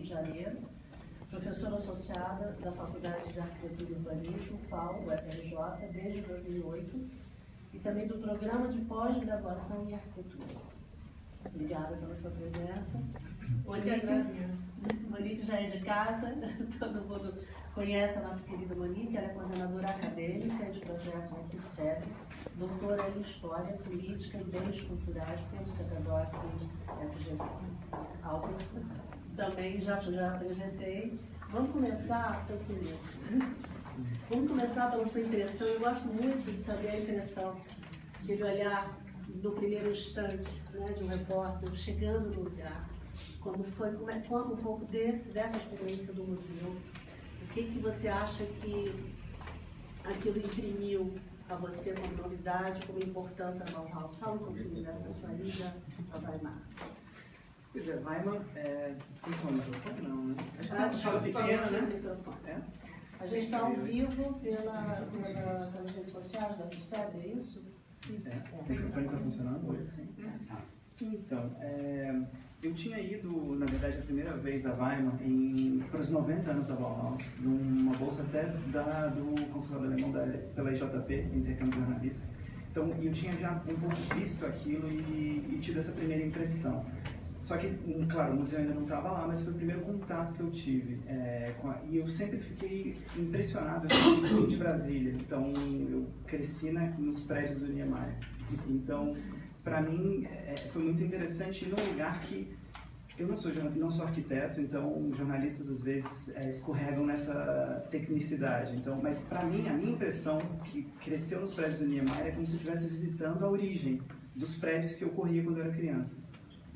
de Janeiro, professora associada da Faculdade de Arquitetura e Urbanismo, FAU, UFRJ, desde 2008, e também do Programa de Pós-Graduação em Arquitetura. Obrigada pela sua presença. Monique já é de casa, todo mundo conhece a nossa querida Monique, ela é coordenadora acadêmica de projetos aqui do SEB, doutora em História, Política e Bens Culturais pelo CEPEDOC FGV. Também já apresentei. Vamos começar pelo começo. Vamos começar pela sua impressão. Eu gosto muito de saber a impressão, de olhar no primeiro instante, né, de um repórter chegando no lugar. Como foi, conta um pouco dessa experiência do museu. O que você acha que aquilo imprimiu a você como novidade, como importância da Bauhaus? Fala um pouquinho dessa sua ida a Weimar. Pois é, Weimar, tem como microfone? Não, né? Acho que é uma sala pequena, né? A gente está ao vivo pelas redes sociais da FUSEB, é isso? Isso. O microfone está funcionando hoje? Sim. Então, eu tinha ido, na verdade, a primeira vez a Weimar para os 90 anos da Bauhaus, numa bolsa até do Consulado Alemão pela IJP, Intercâmbio de Jornalistas. Então, eu tinha já um pouco visto aquilo e tido essa primeira impressão. Só que, claro, o museu ainda não estava lá, mas foi o primeiro contato que eu tive. E eu sempre fiquei impressionado de Brasília. Então, eu cresci nos prédios do Niemeyer. Então, para mim, foi muito interessante ir num lugar que eu não sou arquiteto, então jornalistas às vezes escorregam nessa tecnicidade. Então, mas para mim, a minha impressão que cresceu nos prédios do Niemeyer é como se eu estivesse visitando a origem dos prédios que eu corria quando eu era criança.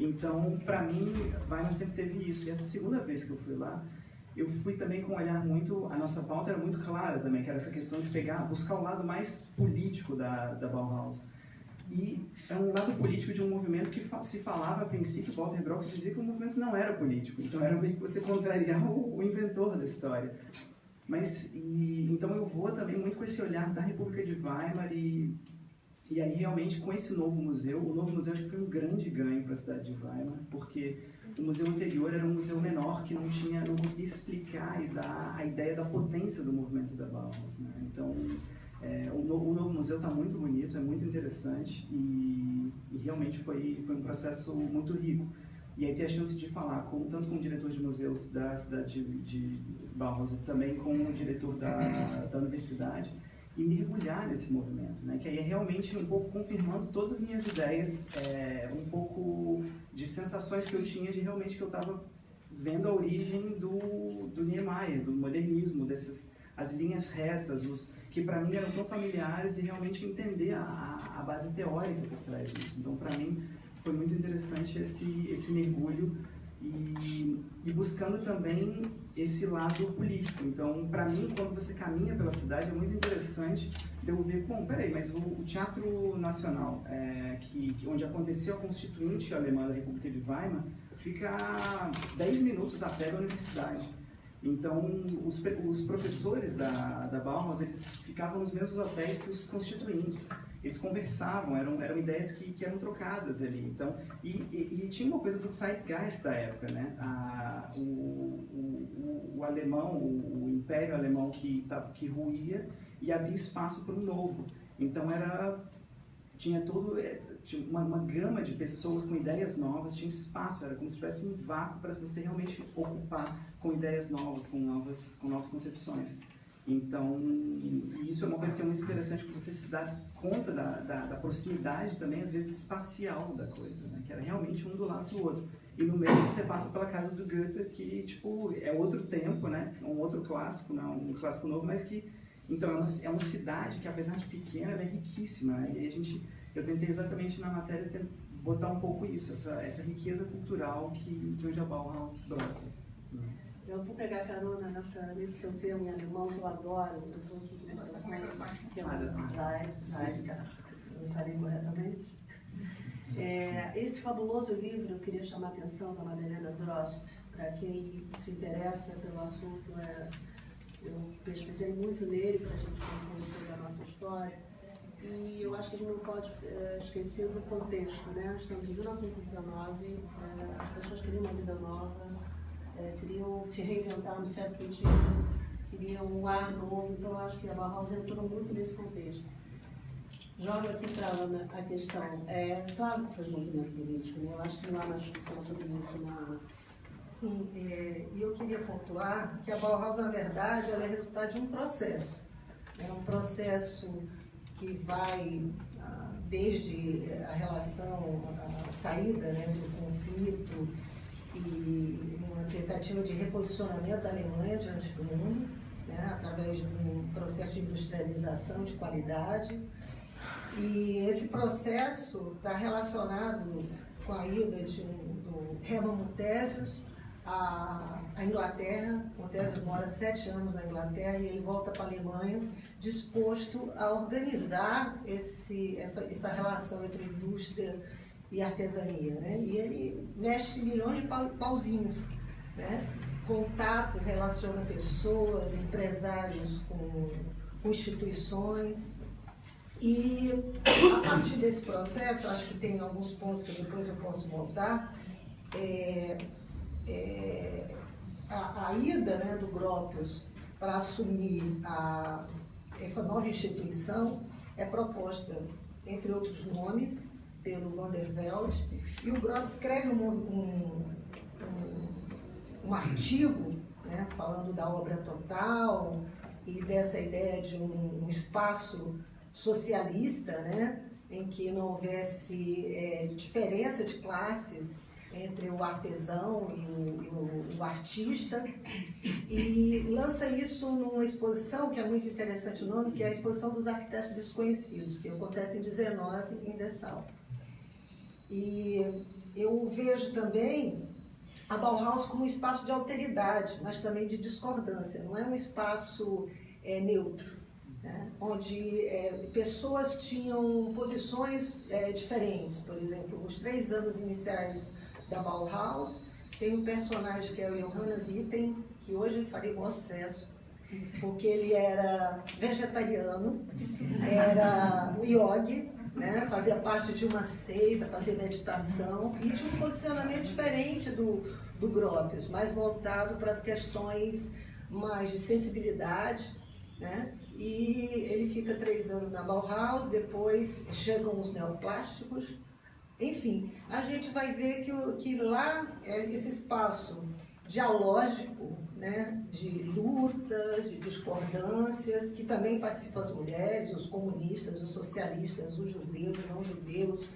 Então, para mim, Weimar sempre teve isso. E essa segunda vez que eu fui lá, eu fui também com um olhar muito... A nossa pauta era muito clara também, que era essa questão de buscar o lado mais político da Bauhaus. E é um lado político de um movimento que se falava, a princípio, Walter Gropius dizia que o movimento não era político. Então, era meio que você contrariar o inventor da história. Então, eu vou também muito com esse olhar da República de Weimar e aí, realmente, com esse novo museu, o novo museu acho que foi um grande ganho para a cidade de Weimar, porque o museu anterior era um museu menor que não conseguia explicar e dar a ideia da potência do movimento da Bauhaus, né? Então, o novo museu está muito bonito, é muito interessante e realmente foi um processo muito rico. E aí ter a chance de falar tanto com o diretor de museus da cidade de Bauhaus e também com o diretor da universidade, e mergulhar nesse movimento, né? Que aí é realmente um pouco confirmando todas as minhas ideias, um pouco de sensações que eu tinha de realmente que eu estava vendo a origem do Niemeyer, do modernismo, as linhas retas, que para mim eram tão familiares e realmente entender a base teórica por trás disso. Então, para mim, foi muito interessante esse mergulho e buscando também esse lado político. Então, para mim, quando você caminha pela cidade, é muito interessante de eu ver, peraí, mas o Teatro Nacional, onde aconteceu a Constituinte Alemã da República de Weimar, fica a 10 minutos a pé da universidade. Então, os professores da Bauhaus, eles ficavam nos mesmos hotéis que os constituintes. Eles conversavam, eram ideias que eram trocadas ali. Então, e tinha uma coisa do Zeitgeist da época, né? O alemão, o império alemão que ruía e abria espaço para o novo. Então, tinha uma gama de pessoas com ideias novas, tinha espaço, era como se tivesse um vácuo para você realmente ocupar com ideias novas, com novas concepções. Então, isso é uma coisa que é muito interessante, porque você se dá conta da proximidade também, às vezes, espacial da coisa, né? Que era realmente um do lado do outro. E no meio você passa pela casa do Goethe, que, tipo, é outro tempo, né? Um outro clássico, não um clássico novo, mas que... Então, é uma cidade que, apesar de pequena, ela é riquíssima, né? E eu tentei exatamente na matéria botar um pouco isso, essa riqueza cultural de onde a Bauhaus brota. Eu vou pegar carona nesse seu termo em alemão, que eu adoro, que é o Zeitgeist. Eu falei corretamente? Esse fabuloso livro, eu queria chamar a atenção da Madalena Drost, para quem se interessa pelo assunto. Eu pesquisei muito nele para a gente concluir toda a nossa história. E eu acho que a gente não pode esquecer do contexto, né? Estamos em 1919, as pessoas queriam uma vida nova, queriam se reinventar no certo sentido, queriam um ar novo, então eu acho que a Bauhaus entrou muito nesse contexto. Jogo aqui para a Ana a questão, claro que foi movimento político, né? Eu acho que não há mais discussão sobre isso na... Sim, e eu queria pontuar que a Bauhaus, na verdade, ela é resultado de um processo. É um processo que vai desde a relação, a saída, né, do conflito e uma tentativa de reposicionamento da Alemanha diante do mundo, né, através de um processo de industrialização de qualidade. E esse processo está relacionado com a ida do Hermann Muthesius à Inglaterra. Muthesius mora 7 anos na Inglaterra e ele volta para a Alemanha disposto a organizar essa relação entre indústria e artesania, né? E ele mexe milhões de pauzinhos, né? Contatos, relaciona pessoas, empresários com instituições. E a partir desse processo, eu acho que tem alguns pontos que depois eu posso voltar, a ida, né, do Gropius para assumir essa nova instituição é proposta, entre outros nomes, pelo Van der Velde, e o Gropius escreve um artigo, né, falando da obra total e dessa ideia de um espaço socialista, né, em que não houvesse diferença de classes entre o artesão e o artista, e lança isso numa exposição que é muito interessante o nome, que é a Exposição dos Arquitetos Desconhecidos, que acontece em 19 em Dessau. E eu vejo também a Bauhaus como um espaço de alteridade, mas também de discordância, não é um espaço neutro, né? Onde pessoas tinham posições diferentes. Por exemplo, os 3 anos iniciais da Bauhaus, tem um personagem que é o Johannes Itten, que hoje faria bom sucesso, porque ele era vegetariano, era um yogi, né? Fazia parte de uma seita, fazia meditação e tinha um posicionamento diferente do Gropius, mais voltado para as questões mais de sensibilidade, né? E ele fica 3 anos na Bauhaus, depois chegam os neoplásticos. Enfim, a gente vai ver que lá esse espaço dialógico, né, de lutas, de discordâncias, que também participam as mulheres, os comunistas, os socialistas, os judeus, os não judeus,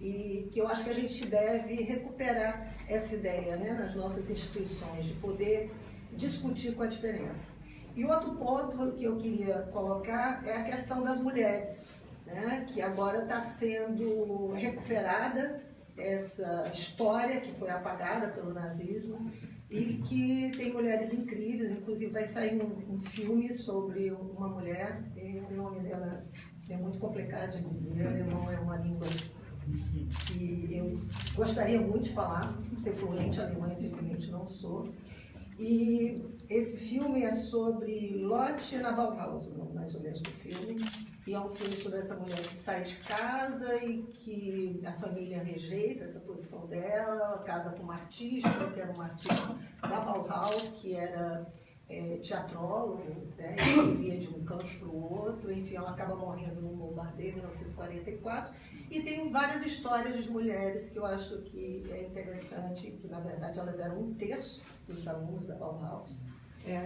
e que eu acho que a gente deve recuperar essa ideia, né, nas nossas instituições, de poder discutir com a diferença. E outro ponto que eu queria colocar é a questão das mulheres, né, que agora está sendo recuperada, essa história que foi apagada pelo nazismo e que tem mulheres incríveis. Inclusive vai sair um filme sobre uma mulher, o nome dela é muito complicado de dizer, o alemão é uma língua que eu gostaria muito de falar, ser fluente em alemão, infelizmente não sou. E esse filme é sobre Lotte na Bauhaus, mais ou menos do filme, e é um filme sobre essa mulher que sai de casa e que a família rejeita essa posição dela, casa com uma artista, que era uma artista da Bauhaus, que era teatrólogo, né, e vivia de um canto para o outro. Enfim, ela acaba morrendo num bombardeio em 1944, e tem várias histórias de mulheres que eu acho que é interessante, que na verdade elas eram 1/3 dos alunos da Bauhaus.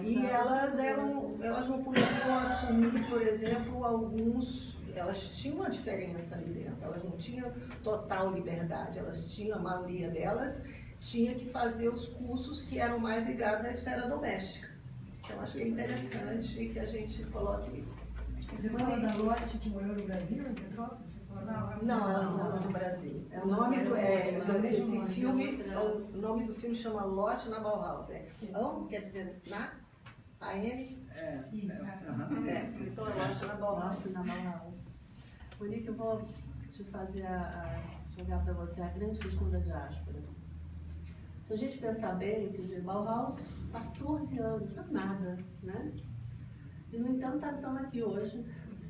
E elas não podiam assumir, por exemplo, elas tinham uma diferença ali dentro, elas não tinham total liberdade, a maioria delas tinha que fazer os cursos que eram mais ligados à esfera doméstica. Então acho que é interessante que a gente coloque isso. Você fala da Lotte que morou no Brasil, em Petrópolis? Não, ela não morou no Brasil. O nome desse filme, o nome do filme chama Lotte na Bauhaus. Quer dizer, na? A-N? Então eu acho na Bauhaus. Monique, eu vou te fazer jogar para você a grande questão da diáspora. Se a gente pensar bem, quer dizer, Bauhaus, 14 anos, não é nada, né? E, no entanto, estamos aqui hoje,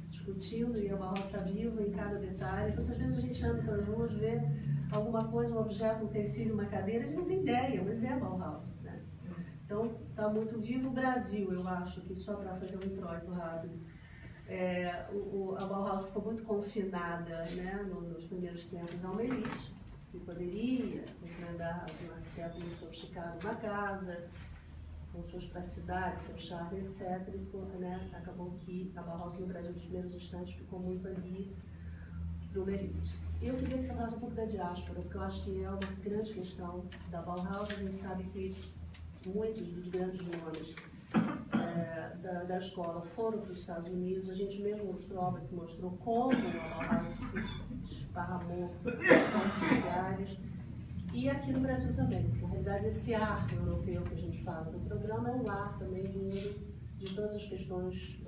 discutindo, e a Bauhaus está viva em cada detalhe. Quantas vezes a gente anda pelas ruas, vê alguma coisa, um objeto, um utensílio, uma cadeira, a gente não tem ideia, mas é a Bauhaus, né? Então, fala muito Viva o Brasil, eu acho, que só para fazer um introito rápido. A Bauhaus ficou muito confinada, né, nos primeiros tempos a uma elite, que poderia encomendar um arquiteto muito sofisticado uma casa, com suas praticidades, seu charme, etc. E ficou, né, acabou que a Bauhaus no Brasil, nos primeiros instantes, ficou muito ali para uma elite. Eu queria que você falasse um pouco da diáspora, porque eu acho que é uma grande questão da Bauhaus. A gente sabe que muitos dos grandes nomes da escola foram para os Estados Unidos. A gente mesmo mostrou obra que mostrou como a Bauhaus se esparramou em tantos lugares. E aqui no Brasil também. Na realidade, esse ar europeu que a gente fala do programa é um ar também de todas as questões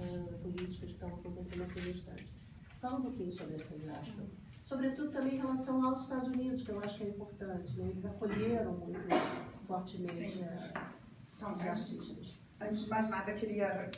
políticas que estão acontecendo aqui no instante. Fala um pouquinho sobre essa diáspora. Sobretudo também em relação aos Estados Unidos, que eu acho que é importante, né? Eles acolheram muito fortemente os artistas. Antes de mais nada, queria,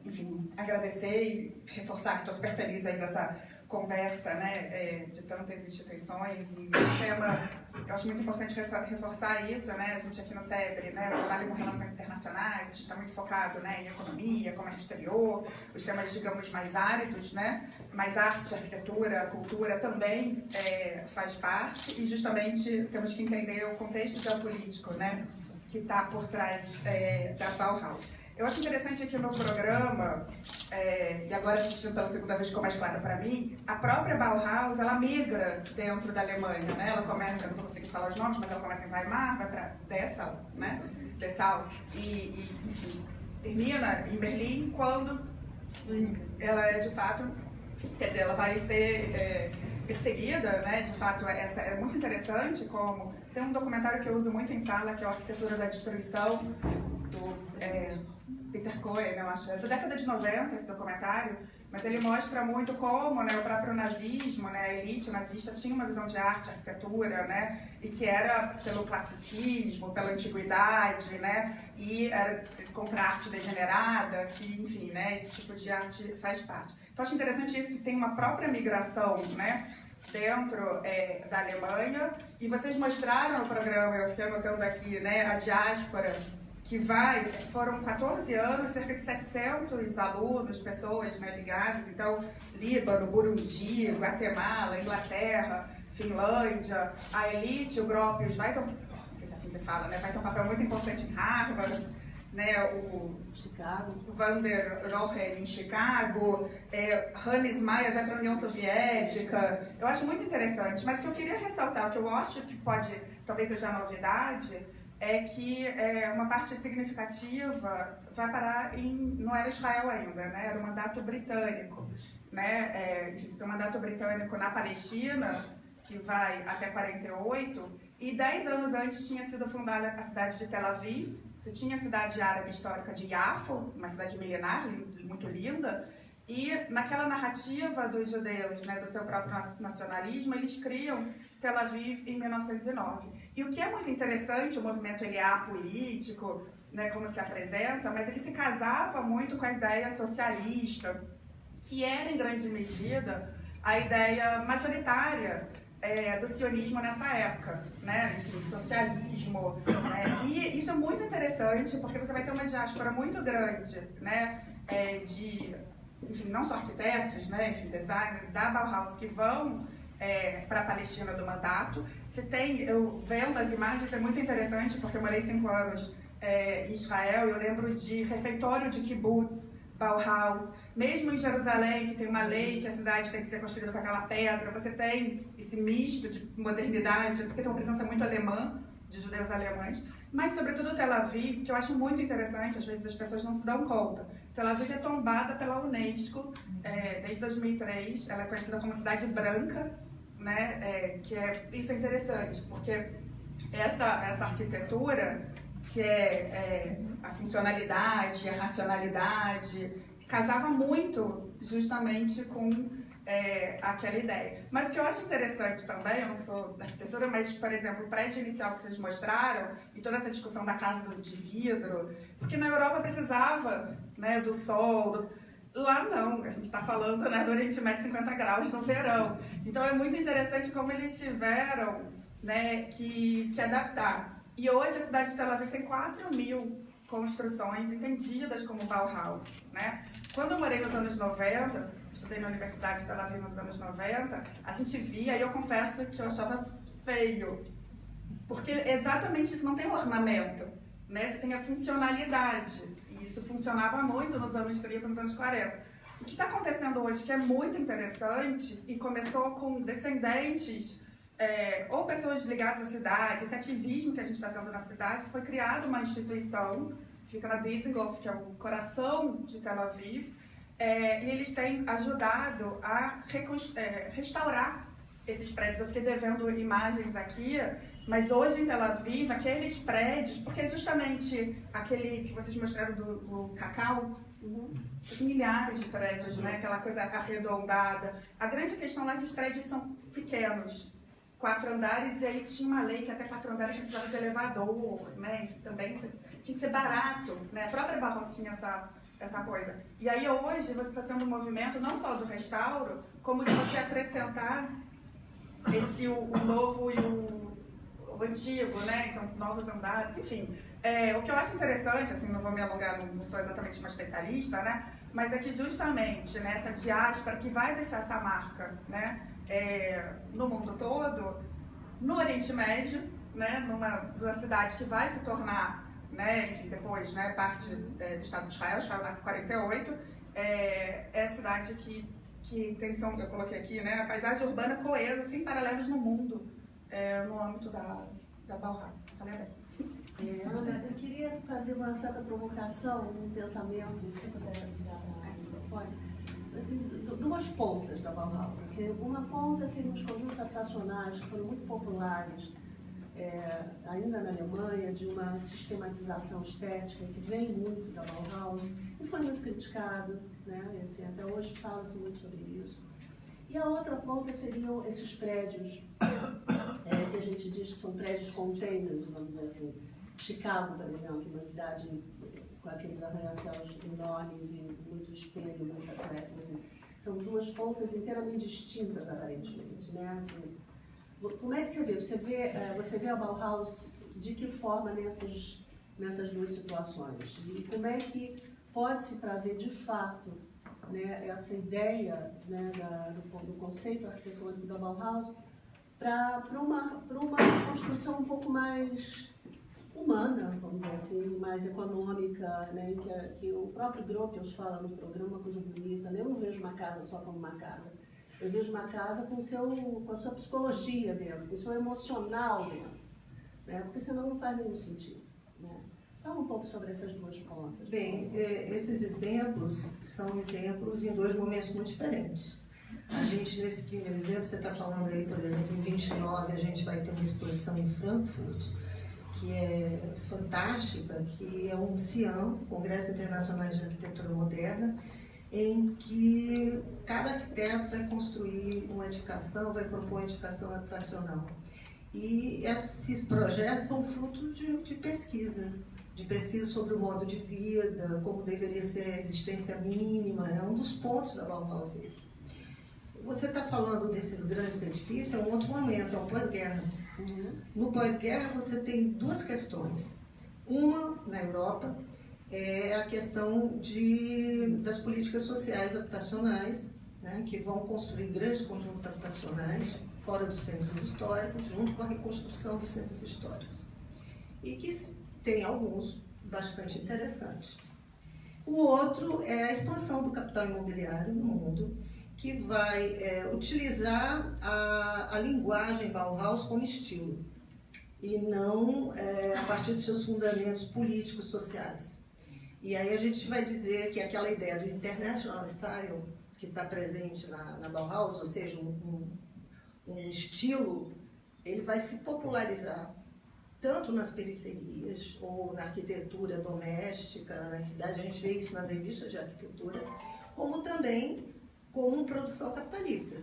enfim, agradecer e reforçar que estou super feliz aí dessa conversa, né, de tantas instituições, e o tema, eu acho muito importante reforçar isso, né, a gente aqui no SEBRE, né, trabalha com relações internacionais, a gente está muito focado, né, em economia, comércio exterior, os temas, digamos, mais áridos, né, mas arte, arquitetura, cultura também faz parte, e justamente temos que entender o contexto geopolítico, né, que está por trás da Bauhaus. Eu acho interessante aqui no programa, e agora assistindo pela segunda vez ficou mais claro para mim, a própria Bauhaus, ela migra dentro da Alemanha, né? Ela começa, eu não vou conseguir falar os nomes, mas ela começa em Weimar, vai para Dessau, né? Dessau, e enfim, termina em Berlim, quando ela é de fato, quer dizer, ela vai ser perseguida, né? De fato, essa é muito interessante, como tem um documentário que eu uso muito em sala, que é o Arquitetura da Destruição, do Peter Cohen, eu acho, é da década de 90 esse documentário, mas ele mostra muito como, né, o próprio nazismo, né, a elite nazista tinha uma visão de arte, arquitetura, né, e que era pelo classicismo, pela antiguidade, né, e era contra a arte degenerada, que, enfim, né, esse tipo de arte faz parte. Então, acho interessante isso, que tem uma própria migração, né, dentro da Alemanha, e vocês mostraram no programa, eu fiquei anotando aqui, né, a diáspora, que foram 14 anos, cerca de 700 alunos, pessoas, né, ligadas, então, Líbano, Burundi, Guatemala, Inglaterra, Finlândia, a elite, o Gropius, não sei se é assim que fala, né, vai ter um papel muito importante em Harvard, né, o Van der Rohe em Chicago, Hannes Meyer vai para a União Soviética. Eu acho muito interessante, mas o que eu queria ressaltar, o que eu acho que talvez seja novidade, é que uma parte significativa vai parar não era Israel ainda, né? Era o mandato britânico, né? Tem um mandato britânico na Palestina, que vai até 48, e 10 anos antes tinha sido fundada a cidade de Tel Aviv. Você tinha a cidade árabe histórica de Yafo, uma cidade milenar, muito linda, e naquela narrativa dos judeus, né, do seu próprio nacionalismo, eles criam Tel Aviv em 1909. E o que é muito interessante, o movimento ele é apolítico, né, como se apresenta, mas ele se casava muito com a ideia socialista, que era em grande medida a ideia majoritária do sionismo nessa época, né? Enfim, socialismo, né? E isso é muito interessante porque você vai ter uma diáspora muito grande, né? Enfim, não só arquitetos, né? Enfim, designers da Bauhaus que vão para a Palestina do mandato. Eu vendo as imagens, é muito interessante porque eu morei 5 anos em Israel, eu lembro de refeitório de kibbutz, Bauhaus, mesmo em Jerusalém, que tem uma lei que a cidade tem que ser construída com aquela pedra, você tem esse misto de modernidade, porque tem uma presença muito alemã, de judeus alemães, mas sobretudo Tel Aviv, que eu acho muito interessante, às vezes as pessoas não se dão conta. Tel Aviv é tombada pela Unesco desde 2003, ela é conhecida como cidade branca, né? Isso é interessante, porque essa arquitetura, que a funcionalidade, a racionalidade, casava muito justamente com aquela ideia. Mas o que eu acho interessante também, eu não sou da arquitetura, mas, por exemplo, o prédio inicial que vocês mostraram, e toda essa discussão da casa de vidro, porque na Europa precisava, né, do sol, lá não, a gente está falando, né, do Oriente Médio 50 graus no verão. Então é muito interessante como eles tiveram, né, que adaptar. E hoje a cidade de Tel Aviv tem 4.000 construções entendidas como Bauhaus, né? Quando eu morei nos anos 90, estudei na Universidade de Tel Aviv nos anos 90, a gente via, e eu confesso que eu achava feio, porque exatamente isso, não tem ornamento, né? Você tem a funcionalidade, e isso funcionava muito nos anos 30, nos anos 40. O que está acontecendo hoje, que é muito interessante, e começou com descendentes, ou pessoas ligadas à cidade, esse ativismo que a gente está tendo na cidade, foi criada uma instituição, fica na Dizengoff, que é o coração de Tel Aviv, e eles têm ajudado a restaurar esses prédios. Eu fiquei devendo imagens aqui, mas hoje em Tel Aviv, aqueles prédios, porque é justamente aquele que vocês mostraram do cacau, tem milhares de prédios, né? Aquela coisa arredondada. A grande questão lá é que os prédios são pequenos, 4 andares, e aí tinha uma lei que até 4 andares a gente precisava de elevador, né? Isso também tinha que ser barato, né? A própria Bauhaus tinha essa coisa. E aí hoje você está tendo um movimento não só do restauro, como de você acrescentar o novo e o antigo, né? São novos andares, enfim. O que eu acho interessante, assim, não vou me alongar, não sou exatamente uma especialista, né? Mas é que justamente nessa diáspora que vai deixar essa marca, né? No mundo todo, no Oriente Médio, né? Numa cidade que vai se tornar, né? Enfim, depois, né? Parte do Estado de Israel. Israel nasce em 48, é a cidade que tem, eu coloquei aqui, né? A paisagem urbana coesa, sem paralelos no mundo, no âmbito da Bauhaus. Falei a vez. Ana, eu queria fazer uma certa provocação, um pensamento, se puder ligar o microfone, assim, duas pontas da Bauhaus. Assim, uma ponta seriam os conjuntos habitacionais, que foram muito populares, ainda na Alemanha, de uma sistematização estética que vem muito da Bauhaus e foi muito criticado, né? Assim, até hoje fala-se muito sobre isso. E a outra ponta seriam esses prédios, que a gente diz que são prédios containers, vamos dizer assim. Chicago, por exemplo, uma cidade com aqueles arranha-céus enormes e muito espelho, muita crédito. São duas pontas inteiramente distintas, aparentemente, né? Assim, como é que você vê? Você vê a Bauhaus de que forma nessas duas situações? E como é que pode-se trazer de fato, né, essa ideia, né, do conceito arquitetônico da Bauhaus para uma construção um pouco mais humana, vamos dizer assim, mais econômica, né, que o próprio Gropius fala no programa, uma coisa bonita, né? Eu não vejo uma casa só como uma casa, eu vejo uma casa com a sua psicologia dentro, com o seu emocional dentro, né? Porque senão não faz nenhum sentido, né? Fala um pouco sobre essas duas pontas. Bem, esses exemplos são exemplos em dois momentos muito diferentes. A gente, nesse primeiro exemplo, você está falando aí, por exemplo, em 29 a gente vai ter uma exposição em Frankfurt, que é fantástica, que é um CIAM, Congresso Internacional de Arquitetura Moderna, em que cada arquiteto vai construir uma edificação, vai propor uma edificação habitacional. E esses projetos são frutos de pesquisa sobre o modo de vida, como deveria ser a existência mínima, é um dos pontos da Bauhaus esse. Você está falando desses grandes edifícios, é um outro momento, é o pós-guerra. No pós-guerra você tem duas questões. Uma, na Europa, é a questão das políticas sociais habitacionais, né, que vão construir grandes conjuntos habitacionais fora dos centros históricos, junto com a reconstrução dos centros históricos. E que tem alguns bastante interessantes. O outro é a expansão do capital imobiliário no mundo, que vai utilizar a linguagem Bauhaus como estilo, e não a partir dos seus fundamentos políticos, sociais. E aí a gente vai dizer que aquela ideia do International Style, que está presente na Bauhaus, ou seja, um estilo, ele vai se popularizar tanto nas periferias, ou na arquitetura doméstica, na cidade, a gente vê isso nas revistas de arquitetura, como também como produção capitalista,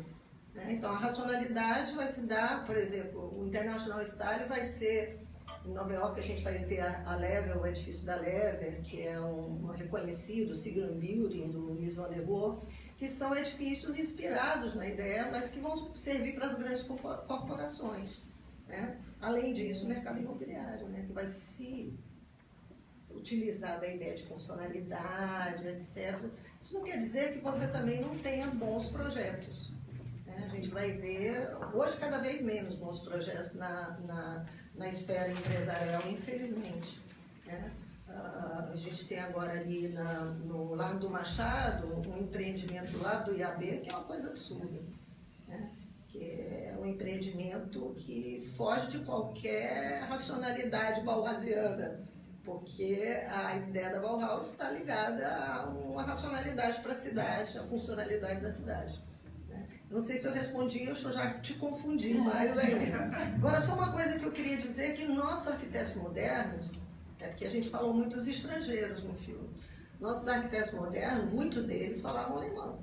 né? Então, a racionalidade vai se dar, por exemplo, o International Style vai ser, em Nova York a gente vai ver a Lever, o edifício da Lever, que é um reconhecido Sigrun Building, do Maison Nebeau, que são edifícios inspirados na ideia, mas que vão servir para as grandes corporações, né? Além disso, o mercado imobiliário, né? Que vai se utilizar da ideia de funcionalidade, etc. Isso não quer dizer que você também não tenha bons projetos. Né? A gente vai ver, hoje, cada vez menos bons projetos na esfera empresarial, infelizmente. Né? A gente tem agora ali no Largo do Machado um empreendimento do lado do IAB que é uma coisa absurda. Né? Que é um empreendimento que foge de qualquer racionalidade bauhausiana, porque a ideia da Bauhaus está ligada a uma racionalidade para a cidade, a funcionalidade da cidade. Né? Não sei se eu respondi, eu já te confundi mais aí. Agora, só uma coisa que eu queria dizer, que nossos arquitetos modernos, porque a gente falou muito dos estrangeiros no filme, nossos arquitetos modernos, muitos deles falavam alemão.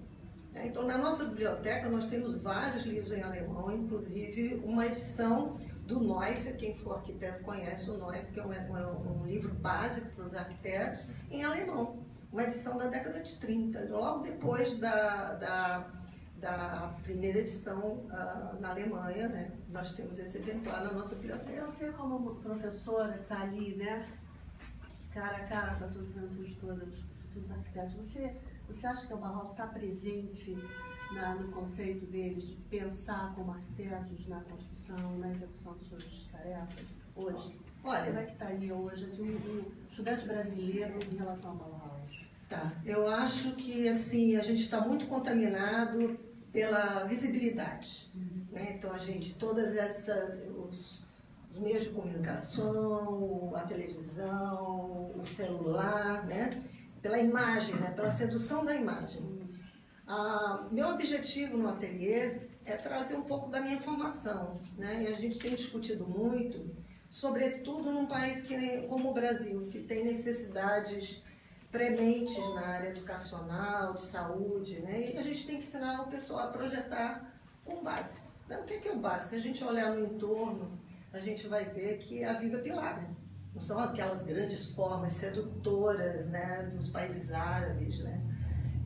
Então, na nossa biblioteca, nós temos vários livros em alemão, inclusive uma edição do Neuffer, quem for arquiteto conhece o Neuffer, que é um livro básico para os arquitetos, em alemão. Uma edição da década de 30, logo depois da primeira edição na Alemanha, né? Nós temos esse exemplar na nossa biblioteca. Você, como professora, que está ali, né, cara a cara com a sua juventude toda, os futuros arquitetos, você acha que a Bauhaus está presente no conceito deles de pensar como arquitetos na construção, na execução de suas tarefas hoje? Olha, como é que está ali hoje assim, o estudante brasileiro em relação à Bauhaus? Tá, eu acho que assim, a gente está muito contaminado pela visibilidade. Né? Então, todas essas, os meios de comunicação, a televisão, o celular, né? Pela imagem, né? Pela sedução da imagem. Meu objetivo no ateliê é trazer um pouco da minha formação, né? E a gente tem discutido muito, sobretudo num país como o Brasil, que tem necessidades prementes na área educacional, de saúde, né? E a gente tem que ensinar o pessoal a projetar com o básico. Então, o que é o básico? Se a gente olhar no entorno, a gente vai ver que a vida é pilar, né? Não são aquelas grandes formas sedutoras, né, dos países árabes, né,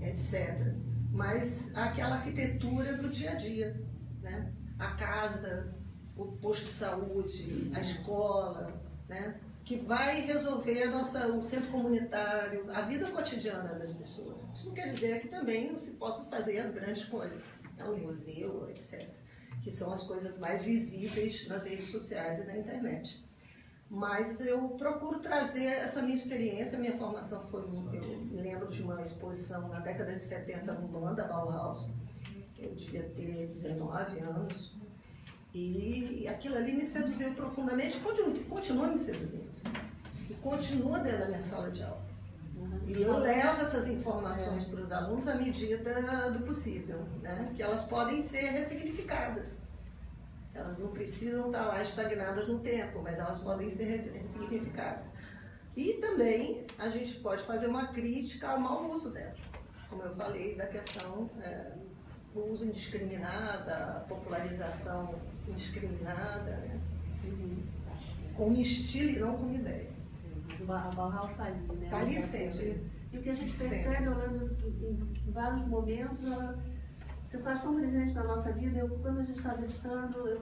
etc. Mas aquela arquitetura do dia a dia, né? A casa, o posto de saúde, a escola, né? Que vai resolver o centro comunitário, a vida cotidiana das pessoas. Isso não quer dizer que também não se possa fazer as grandes coisas, né? O museu, etc. Que são as coisas mais visíveis nas redes sociais e na internet. Mas eu procuro trazer essa minha experiência, minha formação foi, eu me lembro de uma exposição na década de 70 no MAN da Bauhaus, eu devia ter 19 anos, e aquilo ali me seduziu profundamente, continua me seduzindo, e continua dentro da minha sala de aula. E eu levo essas informações para os alunos à medida do possível, né? Que elas podem ser ressignificadas. Elas não precisam estar lá estagnadas no tempo, mas elas podem ser ressignificadas. E também a gente pode fazer uma crítica ao mau uso delas. Como eu falei, da questão do uso indiscriminado, a popularização indiscriminada, né? Como estilo e não como ideia. A Bauhaus está ali, né? Está ali sempre. E o que a gente percebe, olhando em vários momentos, se faz tão presente na nossa vida. Quando a gente está visitando,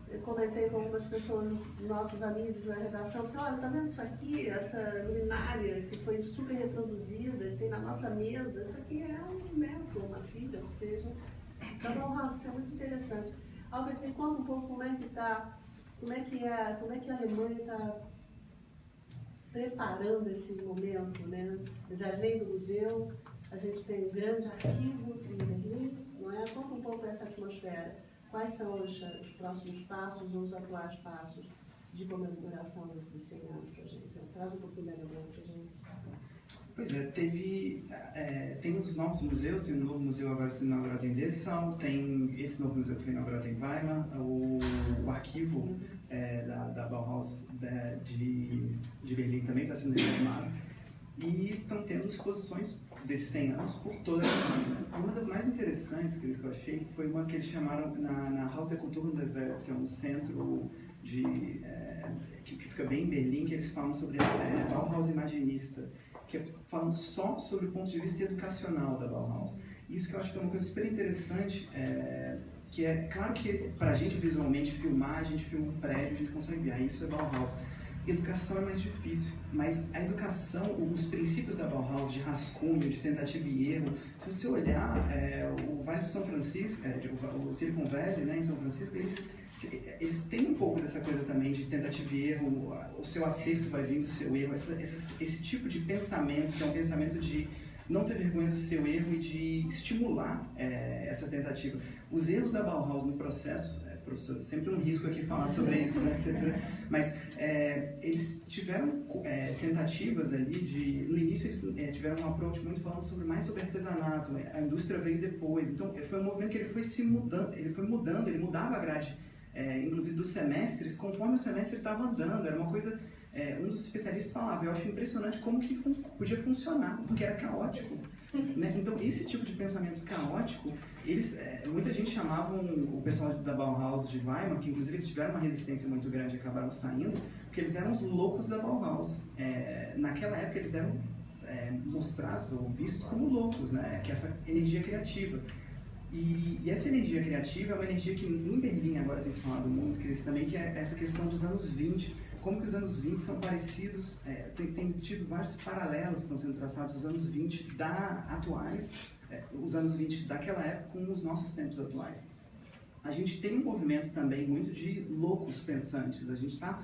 eu comentei com algumas pessoas, nossos amigos da redação, falei, olha, tá vendo isso aqui, essa luminária que foi super reproduzida, que tem na nossa mesa, isso aqui é um neto, uma filha, ou seja, da Bauhaus, isso é muito interessante. Albert, me conta um pouco como é que a Alemanha está preparando esse momento, né? Mas além do museu, a gente tem um grande arquivo em Berlim, não é? Conta um pouco dessa atmosfera. Quais são os próximos passos ou os atuais passos de comemoração dos 100 anos para a gente? Traz um pouquinho da Alemanha para a gente. Pois é, tem uns novos museus, tem um novo museu agora sendo inaugurado em Dessau, tem esse novo museu que foi inaugurado em Weimar, o arquivo da Bauhaus de Berlim também está sendo reformado, e estão tendo exposições desses 100 anos por toda a Alemanha. Uma das mais interessantes que eu achei foi uma que eles chamaram na Haus der Kultur und der Welt, que é um centro que fica bem em Berlim, que eles falam sobre a Bauhaus imaginista, que é falando só sobre o ponto de vista educacional da Bauhaus. Isso que eu acho que é uma coisa super interessante, que é claro que para a gente visualmente filmar, a gente filma um prédio, a gente consegue ver, isso é Bauhaus. educação é mais difícil, mas a educação, os princípios da Bauhaus, de rascunho, de tentativa e erro, se você olhar o Vale de São Francisco, o Silicon Valley, né, em São Francisco, eles têm um pouco dessa coisa também de tentativa e erro, o seu acerto vai vir do seu erro, esse tipo de pensamento, que é um pensamento de não ter vergonha do seu erro e de estimular essa tentativa. Os erros da Bauhaus no processo, professor, sempre um risco aqui falar sobre isso, né, arquitetura, mas eles tiveram tentativas ali no início eles tiveram um approach muito falando mais sobre artesanato, a indústria veio depois, então foi um movimento que ele foi mudando, ele mudava a grade, inclusive dos semestres, conforme o semestre estava andando, era uma coisa, um dos especialistas falava, eu acho impressionante como que podia funcionar, porque era caótico, né? Então esse tipo de pensamento caótico, muita gente chamava o pessoal da Bauhaus de Weimar, que inclusive eles tiveram uma resistência muito grande e acabaram saindo, porque eles eram os loucos da Bauhaus. Naquela época eles eram mostrados ou vistos como loucos, né? Que essa energia criativa. E essa energia criativa é uma energia que em Berlim agora tem se falado muito, que é essa questão dos anos 20, como que os anos 20 são parecidos, tem tido vários paralelos que estão sendo traçados dos anos 20 atuais, os anos 20 daquela época com os nossos tempos atuais. A gente tem um movimento também muito de loucos pensantes, a gente está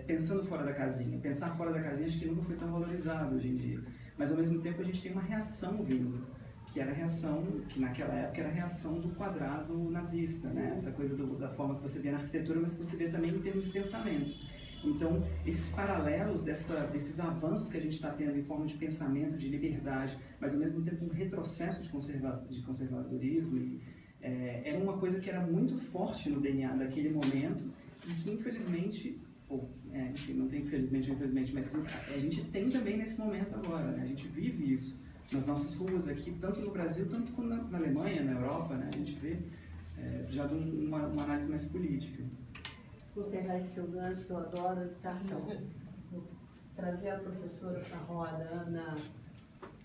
pensando fora da casinha. Pensar fora da casinha acho que nunca foi tão valorizado hoje em dia, mas ao mesmo tempo a gente tem uma reação vindo, que era a reação, que naquela época era a reação do quadrado nazista, né? Essa coisa da forma que você vê na arquitetura, mas que você vê também em termos de pensamento. Então, esses paralelos desses avanços que a gente está tendo em forma de pensamento, de liberdade, mas ao mesmo tempo um retrocesso de conservadorismo, era uma coisa que era muito forte no DNA daquele momento e que infelizmente, enfim, não tem infelizmente ou infelizmente, mas a gente tem também nesse momento agora, né? A gente vive isso nas nossas ruas aqui, tanto no Brasil, tanto como na Alemanha, na Europa, né? A gente vê já de uma análise mais política. Vou pegar esse seu gancho, que eu adoro educação. Vou trazer a professora para a roda, Ana,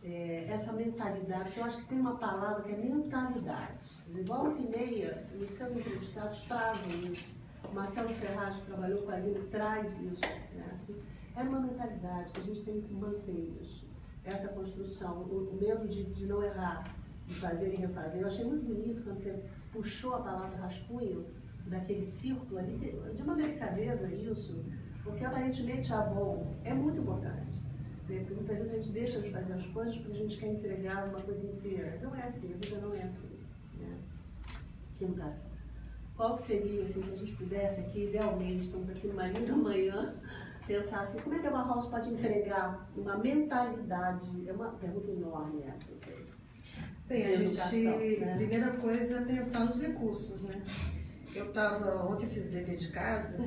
essa mentalidade, porque eu acho que tem uma palavra que é mentalidade. Volta e meia, os seus entrevistados trazem isso. O Marcelo Ferraz, que trabalhou com a Aline, traz isso. Né? É uma mentalidade que a gente tem que manter isso. Essa construção, o medo de não errar, de fazer e refazer. Eu achei muito bonito quando você puxou a palavra rascunho, daquele círculo ali, de uma delicadeza isso, porque aparentemente bom é muito importante. Né? Porque muitas vezes a gente deixa de fazer as coisas porque a gente quer entregar uma coisa inteira. Não é assim, a vida não é assim. Né? Educação. Qual que seria, assim, se a gente pudesse aqui, idealmente, estamos aqui numa linda manhã, pensar assim, como é que a Bauhaus pode entregar uma mentalidade? É uma pergunta enorme essa, eu sei. Bem, a gente, né? Primeira coisa é pensar nos recursos, né? Eu ontem fiz o dever de casa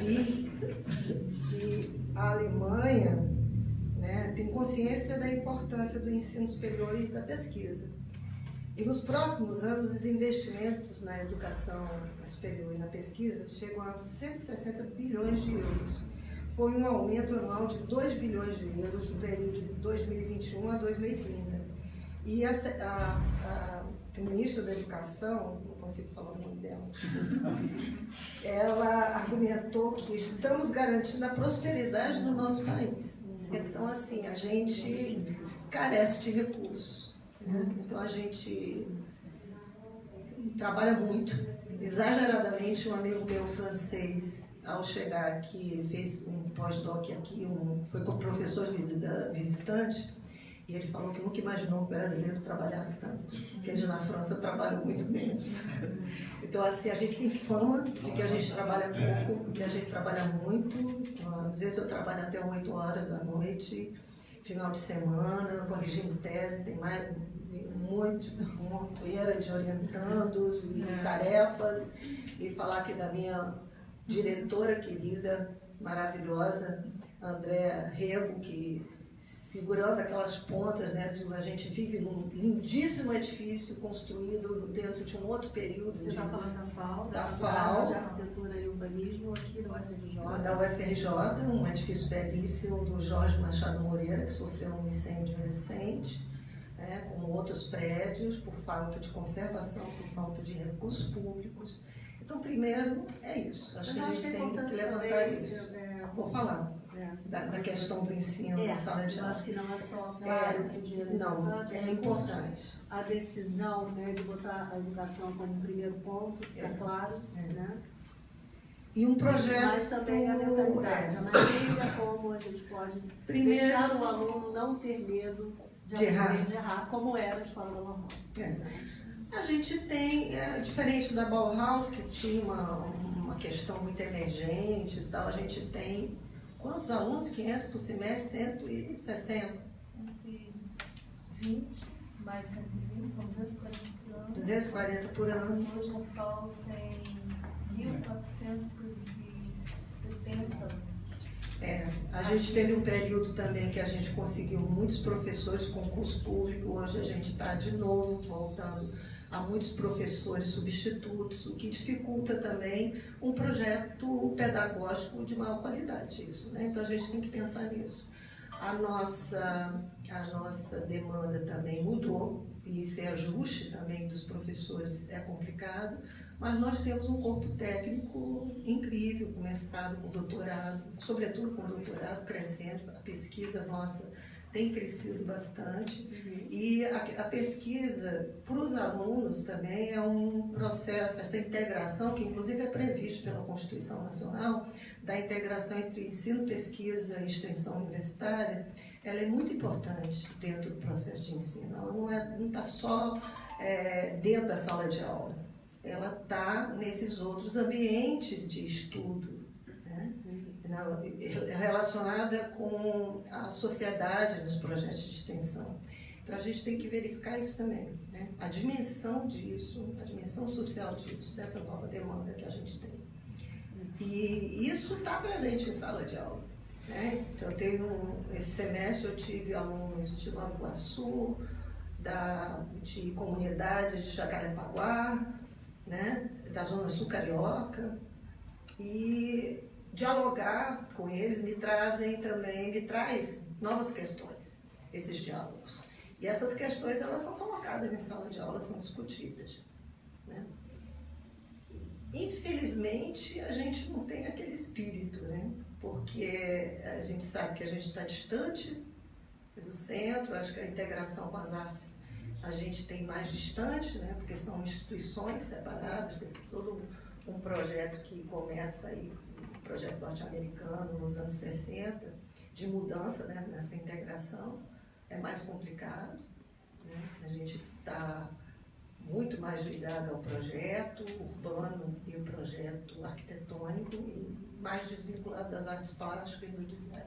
e vi que a Alemanha, né, tem consciência da importância do ensino superior e da pesquisa. E nos próximos anos, os investimentos na educação superior e na pesquisa chegam a 160 bilhões de euros. Foi um aumento anual de 2 bilhões de euros no período de 2021 a 2030. E o ministro da Educação, não consigo falar o nome dela, ela argumentou que estamos garantindo a prosperidade do nosso país. Então, assim, a gente carece de recursos. Né? Então, a gente trabalha muito, exageradamente. Um amigo meu francês, ao chegar aqui, ele fez um pós-doc aqui, foi como professor visitante, e ele falou que nunca imaginou que o brasileiro trabalhasse tanto, porque eles na França trabalham muito menos. Então, assim, a gente tem fama de que a gente trabalha pouco, que a gente trabalha muito. Às vezes eu trabalho até 8 horas da noite, final de semana, corrigindo tese, tem mais uma poeira de orientandos e tarefas. E falar aqui da minha diretora querida, maravilhosa, Andréa Rego, que segurando aquelas pontas, né, a gente vive num lindíssimo edifício construído dentro de um outro período. Você está falando da FAO, da FAO, de Arquitetura e Urbanismo, aqui da UFRJ. Da UFRJ, um edifício belíssimo do Jorge Machado Moreira, que sofreu um incêndio recente, né, como outros prédios, por falta de conservação, por falta de recursos públicos. Então, primeiro, é isso. Acho que a gente tem que importante levantar também, isso. Vou falar da questão do ensino na sala de eu aula. acho que não é só claro que o dinheiro Não, é importante. A decisão, né, de botar a educação como primeiro ponto, é claro, né? E um projeto... Mas também a mentalidade, a maneira como a gente pode deixar o aluno não ter medo de errar, como era a escola da Bauhaus. A gente tem, diferente da Bauhaus, que tinha uma questão muito emergente e tal, a gente tem quantos alunos que entram por semestre? 160. 120, mais 120, são 240 por ano. 240 por ano. Hoje a FAO tem 1.470. A gente teve um período também que a gente conseguiu muitos professores com concurso público, hoje a gente está de novo voltando a muitos professores substitutos, o que dificulta também um projeto pedagógico de maior qualidade, isso, né? Então a gente tem que pensar nisso. A nossa demanda também mudou, e esse ajuste também dos professores é complicado, mas nós temos um corpo técnico incrível, com mestrado, com doutorado, sobretudo com doutorado crescendo, a pesquisa nossa tem crescido bastante, e a pesquisa para os alunos também é um processo, essa integração, que inclusive é previsto pela Constituição Nacional, da integração entre ensino, pesquisa e extensão universitária, ela é muito importante dentro do processo de ensino. Ela não está só dentro da sala de aula, ela está nesses outros ambientes de estudo, né? Relacionada com a sociedade nos projetos de extensão. Então a gente tem que verificar isso também, né? A dimensão disso, a dimensão social disso, dessa nova demanda que a gente tem. E isso está presente em sala de aula, né? Então esse semestre eu tive alunos de Nova Iguaçu, de comunidades de Jacarepaguá, né? Da Zona Sul Carioca, e dialogar com eles me traz novas questões, esses diálogos. E essas questões, elas são colocadas em sala de aula, são discutidas, né? Infelizmente, a gente não tem aquele espírito, né? Porque a gente sabe que a gente está distante do centro, acho que a integração com as artes a gente tem mais distante, né? Porque são instituições separadas, tem todo um projeto que começa aí, um projeto norte-americano nos anos 60, de mudança, né, nessa integração. É mais complicado, né? A gente está muito mais ligado ao projeto urbano e o projeto arquitetônico, e mais desvinculado das artes plásticas e do design.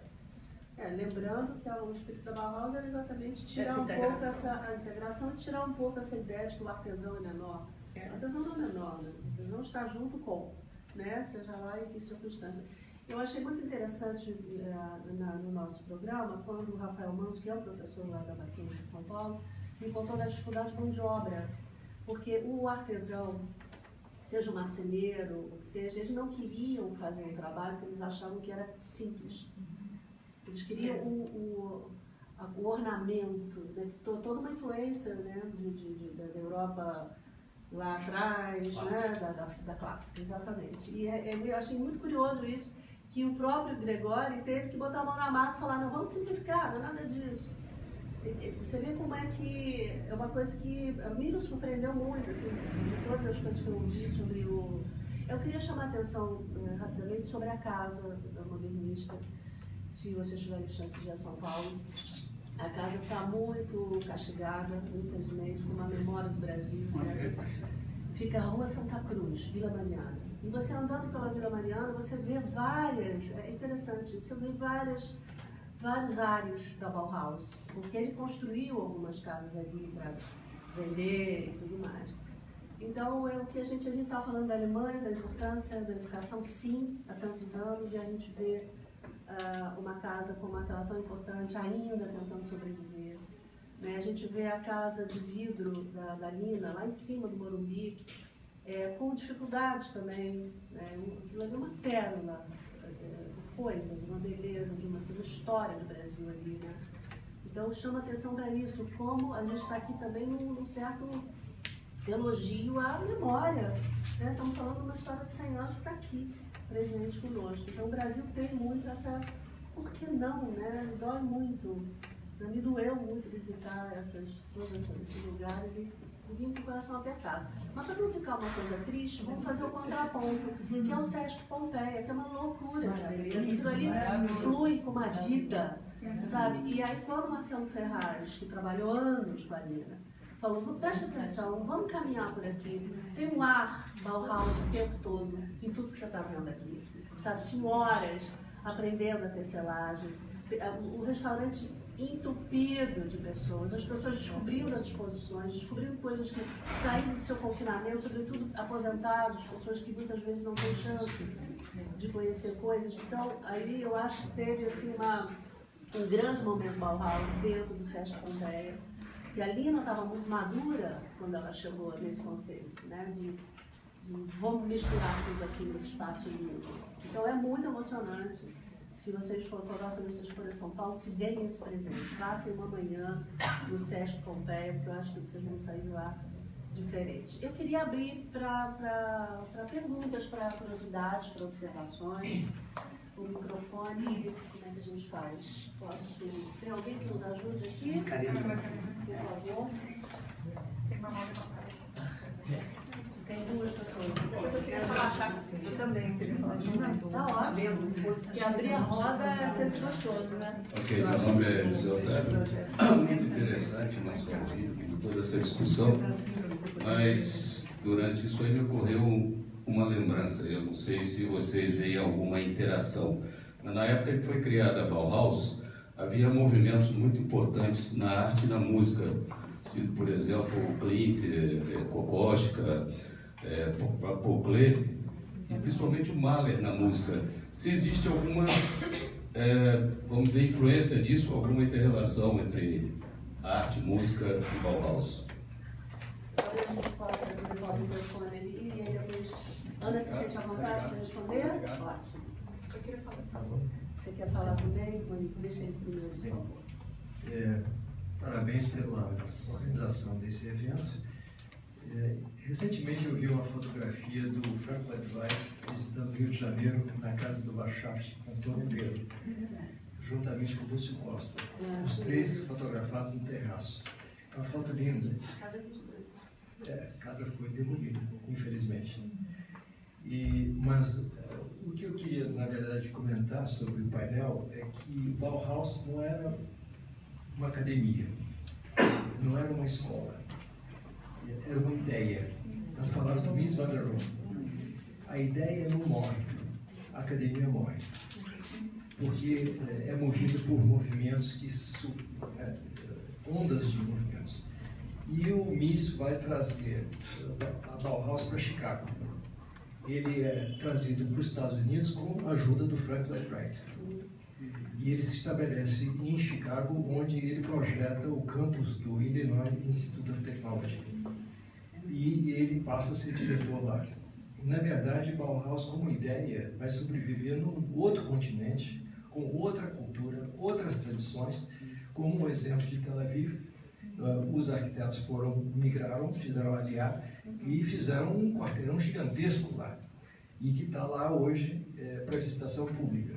Lembrando que o espírito da Bauhaus era exatamente tirar a integração e tirar um pouco essa ideia de que o artesão é menor. O artesão não é menor, né? O artesão está junto com, né? Seja lá em que circunstância. Eu achei muito interessante no nosso programa, quando o Rafael Manso, que é o professor lá da Mackenzie de São Paulo, me contou da dificuldade de mão de obra, porque o artesão, seja o marceneiro, seja, eles não queriam fazer um trabalho que eles achavam que era simples. Eles queriam o ornamento, né? Toda uma influência, né, da Europa lá atrás, né, da clássica, exatamente. E eu achei muito curioso isso, que o próprio Gregório teve que botar a mão na massa e falar, não, vamos simplificar, não é nada disso. Você vê como é que é uma coisa que a mim me surpreendeu muito, assim, de todas as coisas que eu ouvi sobre o... Eu queria chamar a atenção rapidamente sobre a Casa da Modernista, se vocês tiverem chance de ir a São Paulo. A casa está muito castigada, infelizmente, com uma memória do Brasil. Né? Fica a Rua Santa Cruz, Vila Mariana. E você andando pela Vila Mariana, você vê é interessante, você vê vários ares da Bauhaus, porque ele construiu algumas casas ali para vender e tudo mais. Então, é o que a gente estava falando da Alemanha, da importância da educação, sim, há tantos anos, e a gente vê uma casa como aquela tão importante ainda tentando sobreviver. Né? A gente vê a casa de vidro da Nina, lá em cima do Morumbi, com dificuldades também. Né? Aquilo ali é uma pérola, coisa, de uma beleza, de uma história do Brasil ali. Né? Então chama atenção para isso, como a gente está aqui também num certo elogio à memória. Né? Estamos falando de uma história de 100 anos que está aqui, presente conosco. Então o Brasil tem muito essa... Por que não, né? Me dói muito. Me doeu muito visitar todos esses lugares e vim com o coração apertado. Mas para não ficar uma coisa triste, vamos fazer o contraponto, que é o Sesc Pompeia, que é uma loucura de beleza. Aquilo ali flui com uma vida, sabe? E aí quando o Marcelo Ferraz, que trabalhou anos com a Lina, falou, presta atenção, vamos caminhar por aqui. Tem um ar Bauhaus o tempo todo, em tudo que você está vendo aqui. Sabe, senhoras aprendendo a tecelagem, o restaurante entupido de pessoas, as pessoas descobrindo as exposições, descobrindo coisas que saíram do seu confinamento, sobretudo aposentados, pessoas que muitas vezes não têm chance de conhecer coisas. Então, aí eu acho que teve assim, um grande momento Bauhaus dentro do Sesc Pompeia. E a Lina estava muito madura quando ela chegou nesse conceito, né? De vamos misturar tudo aqui nesse espaço lindo. Então é muito emocionante. Se vocês forem para a nossa lista de Folha São Paulo, se deem esse presente. Passem uma manhã no Sesc Pompeia, porque eu acho que vocês vão sair de lá diferentes. Eu queria abrir para perguntas, para curiosidades, para observações. O microfone, como é que a gente faz? Tem alguém que nos ajude aqui? Karina. Por favor. Tem uma mão levantada. Tem duas pessoas. Eu também queria falar de um. Tá ótimo. Porque abrir a roda é sempre gostoso, né? Ok, meu nome é José Otávio. Muito interessante não só ouvir toda essa discussão, mas durante isso aí me ocorreu uma lembrança. Eu não sei se vocês veem alguma interação, mas na época que foi criada a Bauhaus, havia movimentos muito importantes na arte e na música, por exemplo, o Klimt, Kokoschka, Paul Klee, e principalmente o Mahler na música. Se existe alguma, vamos dizer, influência disso, alguma inter-relação entre arte, música e Bauhaus? Agora a gente pode levar o microfone ali e aí depois... Ana, se sente à vontade para responder? Ótimo. Eu queria falar. Você quer falar também? Deixa ele primeiro, por favor. Parabéns pela organização desse evento. Recentemente eu vi uma fotografia do Frank Lloyd Wright visitando o Rio de Janeiro na casa do Warcraft, Antônio Pedro, juntamente com o Lúcio Costa. Os três fotografados no terraço. É uma foto linda. A casa foi demolida, infelizmente. Mas o que eu queria, na verdade, comentar sobre o painel é que o Bauhaus não era uma academia, não era uma escola, era uma ideia. Nas palavras do Mies van der Rohe, a ideia não morre, a academia morre, porque é movida por movimentos ondas de movimentos. E o Mies vai trazer a Bauhaus para Chicago. Ele é trazido para os Estados Unidos com a ajuda do Frank Lloyd Wright. E ele se estabelece em Chicago, onde ele projeta o campus do Illinois Institute of Technology. E ele passa a ser diretor lá. Na verdade, Bauhaus, como ideia, vai sobreviver num outro continente, com outra cultura, outras tradições, como o exemplo de Tel Aviv. Os arquitetos migraram, fizeram aliar e fizeram um quarteirão gigantesco lá, e que está lá hoje para visitação pública.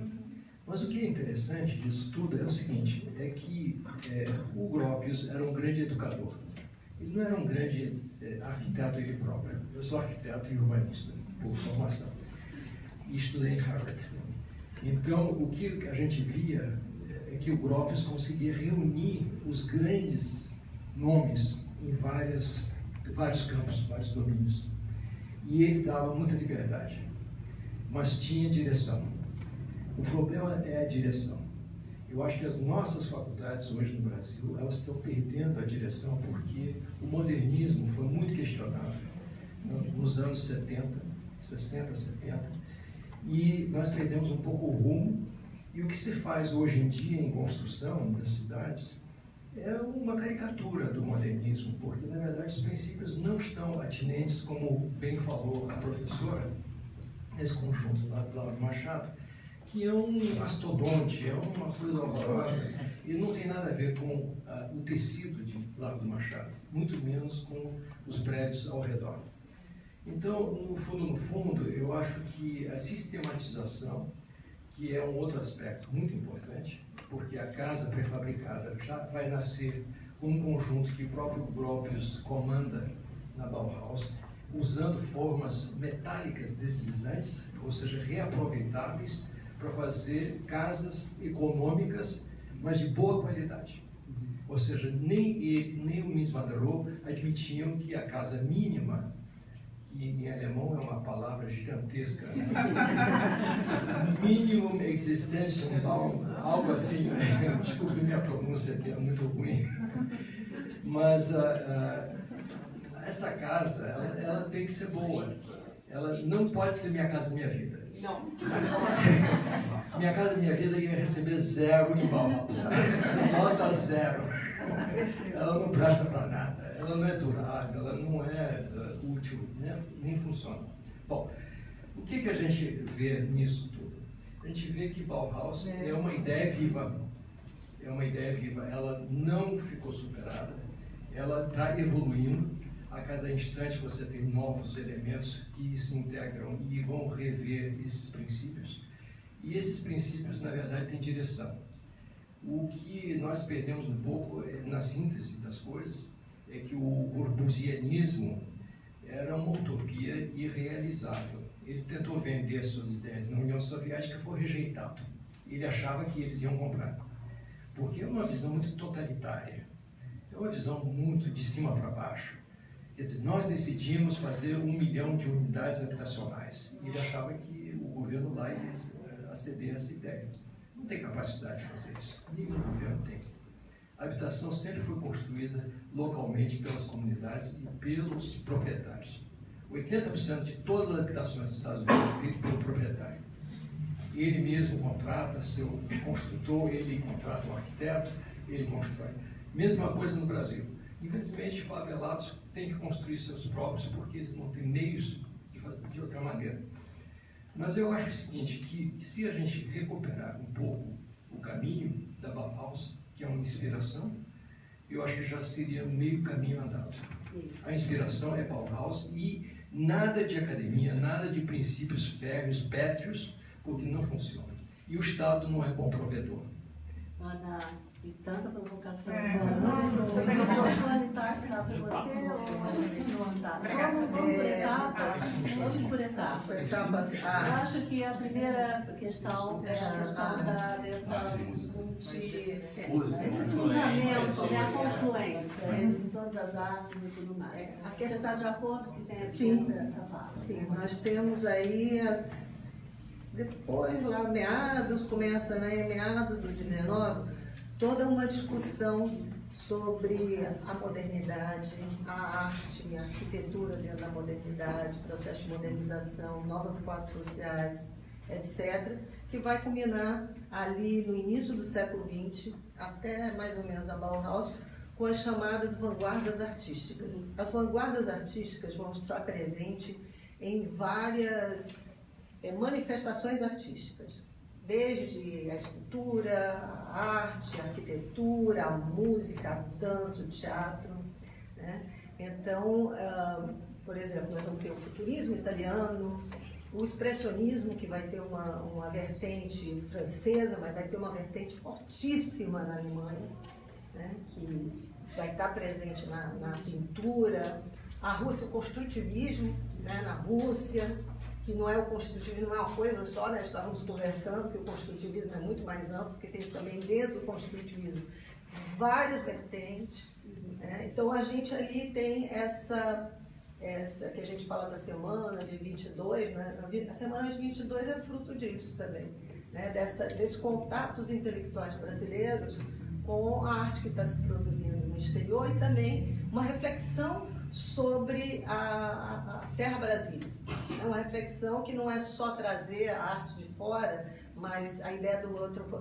Mas o que é interessante disso tudo é o seguinte, é que o Gropius era um grande educador. Ele não era um grande arquiteto ele próprio. Eu sou arquiteto e urbanista, por formação, e estudei em Harvard. Então, o que a gente via é que o Gropius conseguia reunir os grandes nomes em vários campos, vários domínios. E ele dava muita liberdade, mas tinha direção. O problema é a direção. Eu acho que as nossas faculdades hoje no Brasil, elas estão perdendo a direção porque o modernismo foi muito questionado nos anos 60, 70, e nós perdemos um pouco o rumo. E o que se faz hoje em dia em construção das cidades é uma caricatura do modernismo, porque, na verdade, os princípios não estão atinentes, como bem falou a professora, nesse conjunto lá do Lauro Machado, que é um mastodonte, é uma coisa horrorosa, e não tem nada a ver com o tecido de Largo do Machado, muito menos com os prédios ao redor. Então, no fundo, eu acho que a sistematização, que é um outro aspecto muito importante, porque a casa prefabricada já vai nascer com um conjunto que o próprio Gropius comanda na Bauhaus, usando formas metálicas deslizantes, ou seja, reaproveitáveis, para fazer casas econômicas, mas de boa qualidade. Ou seja, nem ele, nem o Mies van der Rohe admitiam que a casa mínima, que em alemão é uma palavra gigantesca, né? Minimum Existentienbaum, algo assim, né? Desculpe minha pronúncia, que é muito ruim. Mas essa casa, ela tem que ser boa. Ela não pode ser Minha Casa Minha Vida. Não. Minha Casa Minha Vida ia receber 0 em Bauhaus. Nota 0. Ela não presta para nada. Ela não é durável, ela não é útil, né? Nem funciona. Bom, o que a gente vê nisso tudo? A gente vê que Bauhaus é uma ideia viva. É uma ideia viva. Ela não ficou superada. Ela está evoluindo. A cada instante você tem novos elementos que se integram e vão rever esses princípios. E esses princípios, na verdade, têm direção. O que nós perdemos um pouco na síntese das coisas é que o corbusianismo era uma utopia irrealizável. Ele tentou vender suas ideias na União Soviética e foi rejeitado. Ele achava que eles iam comprar. Porque é uma visão muito totalitária. É uma visão muito de cima para baixo. Quer dizer, nós decidimos fazer 1 milhão de unidades habitacionais. E ele achava que o governo lá ia aceder a essa ideia. Não tem capacidade de fazer isso. Nenhum governo tem. A habitação sempre foi construída localmente pelas comunidades e pelos proprietários. 80% de todas as habitações dos Estados Unidos é feito pelo proprietário. Ele mesmo contrata seu construtor, ele contrata um arquiteto, ele constrói. Mesma coisa no Brasil. Infelizmente, favelados têm que construir seus próprios porque eles não têm meios de fazer de outra maneira. Mas eu acho o seguinte, que se a gente recuperar um pouco o caminho da Bauhaus, que é uma inspiração, eu acho que já seria meio caminho andado. A inspiração é Bauhaus e nada de academia, nada de princípios férreos, pétreos, porque não funciona. E o Estado não é bom provedor. Ana, e tanta provocação. Nossa, O microfone está para você ou assim não está? Vamos por etapas. Vamos por etapas. Eu acho que a primeira questão é a questão esse cruzamento, né, a confluência entre todas as artes e tudo mais. Você está de acordo que tem essa fala? Sim, nós temos aí depois, lá meados do 19, toda uma discussão sobre a modernidade, a arte, a arquitetura dentro da modernidade, processo de modernização, novas classes sociais, etc., que vai culminar ali no início do século XX, até mais ou menos a Bauhaus, com as chamadas vanguardas artísticas. As vanguardas artísticas vão estar presentes em várias manifestações artísticas, desde a escultura, a arte, a arquitetura, a música, a dança, o teatro, né? Então, por exemplo, nós vamos ter o futurismo italiano, o expressionismo, que vai ter uma vertente francesa, mas vai ter uma vertente fortíssima na Alemanha, né? Que vai estar presente na pintura. A Rússia, o construtivismo, né? Na Rússia, que não é o construtivismo, não é uma coisa só, né? Estávamos conversando que o construtivismo é muito mais amplo, porque tem também dentro do construtivismo várias vertentes, né? Então a gente ali tem essa que a gente fala da semana de 22, né? A semana de 22 é fruto disso também, né? Desses contatos intelectuais brasileiros com a arte que está se produzindo no exterior e também uma reflexão sobre a Terra Brasilis. É uma reflexão que não é só trazer a arte de fora, mas a ideia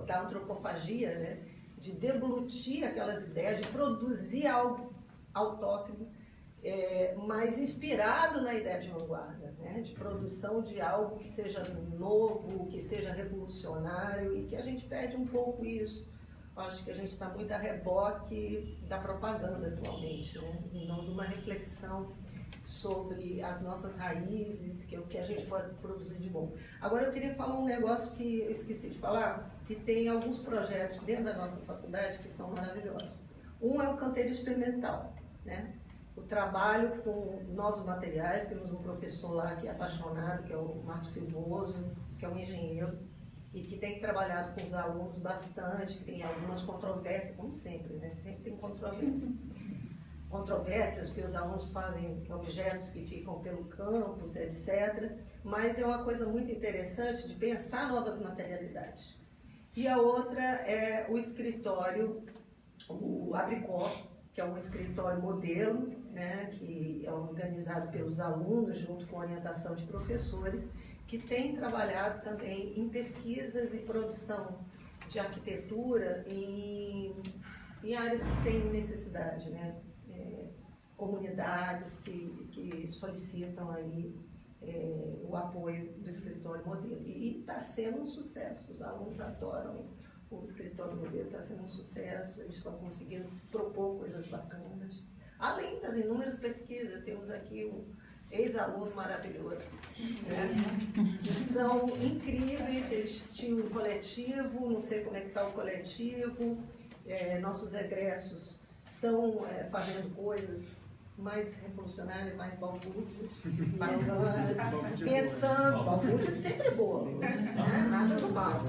da antropofagia, né? De deglutir aquelas ideias, de produzir algo autóctono, mas inspirado na ideia de vanguarda, né? De produção de algo que seja novo, que seja revolucionário, e que a gente perde um pouco isso. Acho que a gente está muito a reboque da propaganda atualmente, né? E não de uma reflexão sobre as nossas raízes, que é o que a gente pode produzir de bom. Agora eu queria falar um negócio que eu esqueci de falar, que tem alguns projetos dentro da nossa faculdade que são maravilhosos. Um é o canteiro experimental, né? O trabalho com novos materiais. Temos um professor lá que é apaixonado, que é o Marcos Silvoso, que é um engenheiro, e que tem trabalhado com os alunos bastante, que tem algumas controvérsias, como sempre, né? Sempre tem controvérsias, porque os alunos fazem objetos que ficam pelo campus, etc. Mas é uma coisa muito interessante de pensar novas materialidades. E a outra é o escritório, o Abricó, que é um escritório modelo, né, que é organizado pelos alunos, junto com orientação de professores, que tem trabalhado também em pesquisas e produção de arquitetura em áreas que têm necessidade, né? Comunidades que solicitam aí o apoio do escritório modelo. E está sendo um sucesso, os alunos adoram o escritório modelo, está sendo um sucesso, eles estão conseguindo propor coisas bacanas. Além das inúmeras pesquisas, temos aqui um ex-aluno maravilhoso, né? Que são incríveis, eles tinham um coletivo, não sei como é que está o coletivo, nossos egressos estão fazendo coisas mais revolucionárias, mais balbúrdias, bacanas, pensando, balbúrdia sempre boa, né? Nada do mal.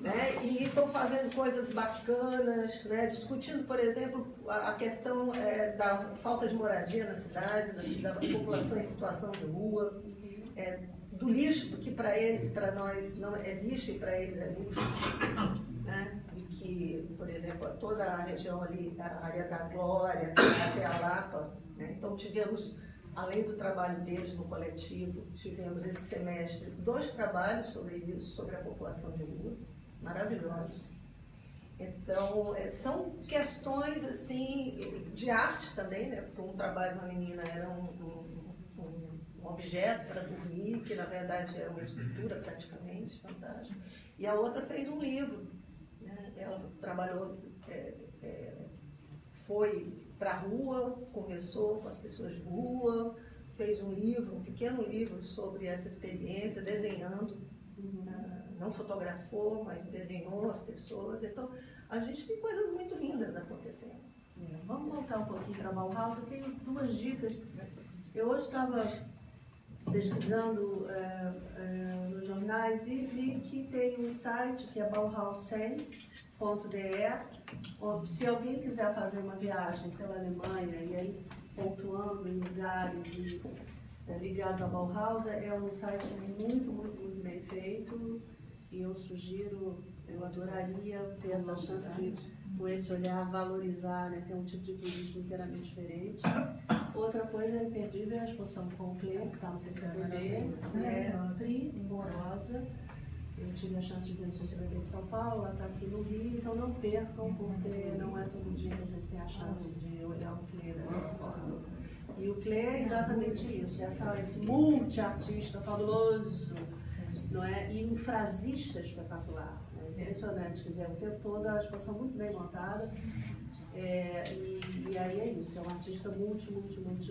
Né? E estão fazendo coisas bacanas, né? Discutindo, por exemplo, a questão da falta de moradia na cidade, da população em situação de rua, do lixo, que para eles, para nós não é lixo e para eles é luxo, né? De que, por exemplo, toda a região ali, a área da Glória, até a Lapa, né? Então tivemos, além do trabalho deles no coletivo, tivemos esse semestre 2 trabalhos sobre isso, sobre a população de rua, maravilhosos. Então, são questões assim de arte também, né? Porque um trabalho de uma menina era um objeto para dormir, que na verdade era uma escultura praticamente, fantástico. E a outra fez um livro, né? Ela trabalhou, foi para a rua, conversou com as pessoas de rua, fez um livro, um pequeno livro sobre essa experiência, desenhando. Não fotografou, mas desenhou as pessoas. Então, a gente tem coisas muito lindas acontecendo. Vamos voltar um pouquinho para a Bauhaus. Eu tenho 2 dicas. Eu hoje estava pesquisando nos jornais e vi que tem um site que é bauhausen.de. Se alguém quiser fazer uma viagem pela Alemanha e aí pontuando em lugares ligados à Bauhaus, é um site muito, muito, muito bem feito. E eu sugiro, eu adoraria ter essa chance de, com esse olhar, valorizar, né, ter um tipo de turismo inteiramente diferente. Outra coisa imperdível é a exposição com o Clé, que está no CCBB, primorosa. Eu tive a chance de ver no CCBB de São Paulo, ela está aqui no Rio, então não percam, porque não é todo dia que a gente tem a chance de olhar o Clé dessa forma. E o Clé é exatamente isso, esse multi-artista fabuloso, não é? E um frasista espetacular, né? Impressionante, quer dizer, o tempo todo a exposição muito bem montada, e aí é isso, é um artista multi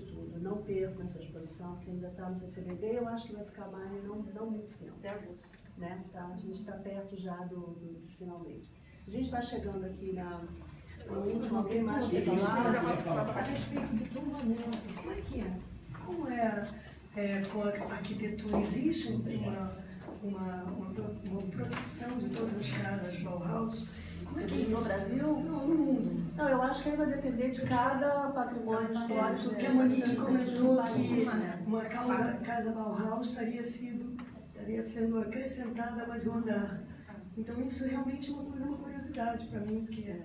tudo. Não percam essa exposição, que ainda está no CCBB, eu acho que vai ficar mais, não muito tempo. Até agosto. Né? Tá, a gente está perto já do finalmente. A gente está chegando aqui no último, alguém mais quer falar? A respeito do tombamento, como é que é? Como com a arquitetura? Existe uma produção de todas as casas Bauhaus? Como Você é que diz é no isso? Brasil? Não, no mundo. Não, eu acho que aí vai depender de cada patrimônio histórico. Porque a Monique comentou que né? uma casa Bauhaus estaria sendo acrescentada a mais um andar. Então isso realmente é uma curiosidade para mim, porque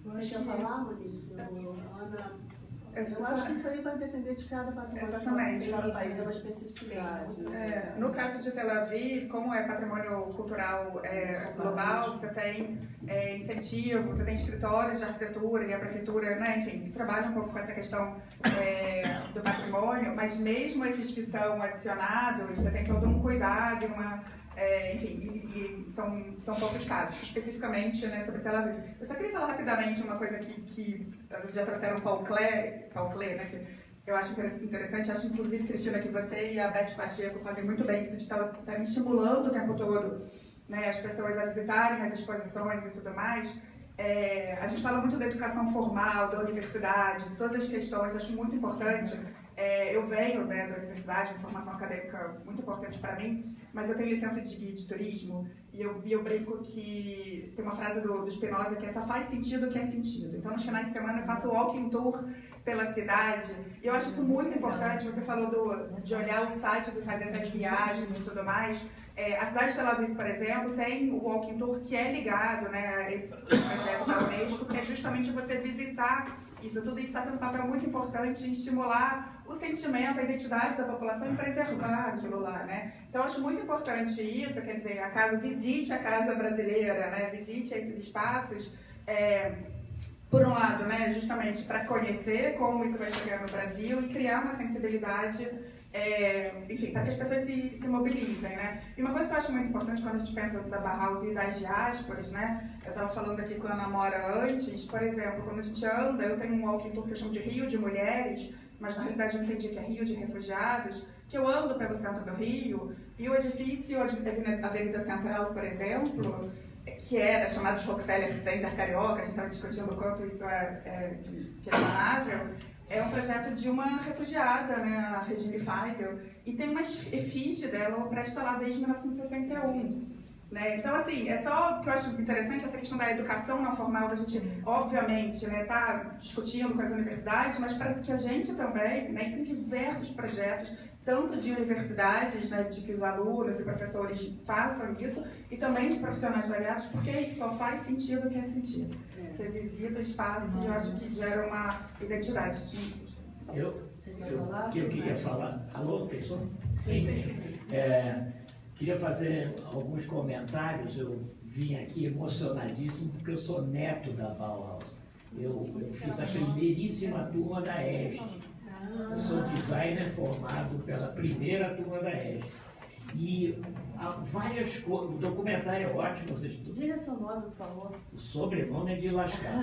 Você quer falar, Monique? Ana? Eu acho que isso aí vai depender de cada patrimônio histórico, de cada país, é uma especificidade. No caso de Tel Aviv, como é patrimônio cultural global, você tem incentivo, você tem escritórios de arquitetura e a prefeitura, né, enfim, que trabalham um pouco com essa questão do patrimônio, mas mesmo esses que são adicionados, você tem todo um cuidado, enfim, são poucos casos, especificamente, né, sobre Tel Aviv. Eu só queria falar rapidamente uma coisa que vocês já trouxeram Paul Klee, né, que eu acho interessante, acho inclusive, Cristina, que você e a Beth Pacheco fazem muito bem isso de estar estimulando o tempo todo, né, as pessoas a visitarem as exposições e tudo mais. A gente fala muito da educação formal, da universidade, de todas as questões, acho muito importante. Eu venho, né, da universidade, uma formação acadêmica muito importante para mim, mas eu tenho licença de guia de turismo e eu brinco que tem uma frase do Spinoza que é: só faz sentido o que é sentido. Então, nos finais de semana eu faço walking tour pela cidade e eu acho isso muito importante. Você falou de olhar os sites e fazer essas viagens e tudo mais. A cidade de Tel Aviv, por exemplo, tem o Walking Tour que é ligado, né, a esse projeto da Unesco, que é justamente você visitar isso tudo. Isso está tendo um papel muito importante em estimular o sentimento, a identidade da população e preservar aquilo lá, né? Então, eu acho muito importante isso, quer dizer, visite a Casa Brasileira, né, visite esses espaços, por um lado, né, justamente para conhecer como isso vai chegar no Brasil e criar uma sensibilidade, enfim, para que as pessoas se mobilizem, né? E uma coisa que eu acho muito importante quando a gente pensa da Bauhaus e das diásporas, né? Eu estava falando aqui com a Ana Mora antes, por exemplo, quando a gente anda, eu tenho um walking tour que eu chamo de Rio de Mulheres, mas na realidade eu entendi que é Rio de Refugiados, que eu ando pelo centro do Rio, e o edifício, a Avenida Central, por exemplo, que era chamado de Rockefeller Center Carioca, a gente estava discutindo o quanto isso é questionável. É um projeto de uma refugiada, né, a Regine Feigl, e tem uma efígie dela presta lá desde 1961. Né? Então, assim, é só que eu acho interessante essa questão da educação não formal, da gente, obviamente, né, tá discutindo com as universidades, mas para que a gente também, né, tem diversos projetos, tanto de universidades, né, de que os alunos e professores façam isso, e também de profissionais variados, porque isso só faz sentido o que é sentido. Você visita o espaço e eu acho que gera uma identidade. Eu queria falar. Alô, tem som? Sim. Queria fazer alguns comentários. Eu vim aqui emocionadíssimo porque eu sou neto da Bauhaus. Eu fiz a primeiríssima turma da ESG. Eu sou designer formado pela primeira turma da ESG. E há várias coisas. O documentário é ótimo. Diga seu nome, por favor. O sobrenome é de lascar.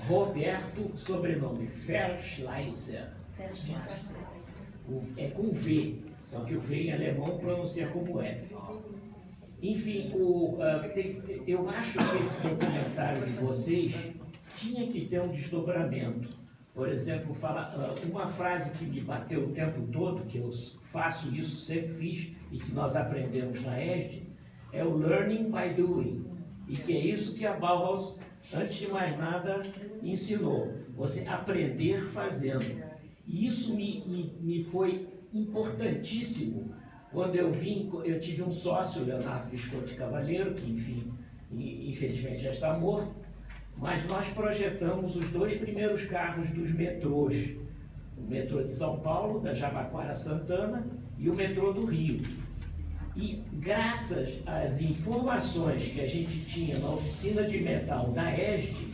Roberto, sobrenome Verschleiser. É com V, só que o V em alemão pronuncia como F. Enfim, eu acho que esse documentário de vocês tinha que ter um desdobramento. Por exemplo, uma frase que me bateu o tempo todo, que eu faço isso, sempre fiz, e que nós aprendemos na ESD, é o learning by doing. E que é isso que a Bauhaus, antes de mais nada, ensinou. Você aprender fazendo. E isso me foi importantíssimo. Quando eu tive um sócio, Leonardo Visconti Cavaleiro, que, enfim, infelizmente já está morto, mas nós projetamos os 2 primeiros carros dos metrôs. O metrô de São Paulo, da Jabaquara Santana, e o metrô do Rio. E graças às informações que a gente tinha na oficina de metal da ESD,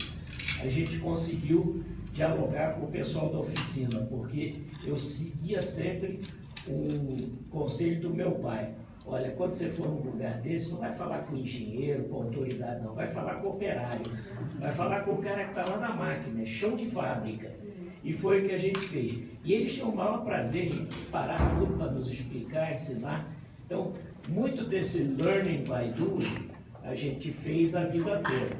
a gente conseguiu dialogar com o pessoal da oficina, porque eu seguia sempre um conselho do meu pai. Olha, quando você for num lugar desse, não vai falar com o engenheiro, com a autoridade, não. Vai falar com o operário. Vai falar com o cara que está lá na máquina, é chão de fábrica. E foi o que a gente fez. E eles tinham o maior prazer em parar tudo para nos explicar, ensinar. Então, muito desse learning by doing, a gente fez a vida toda.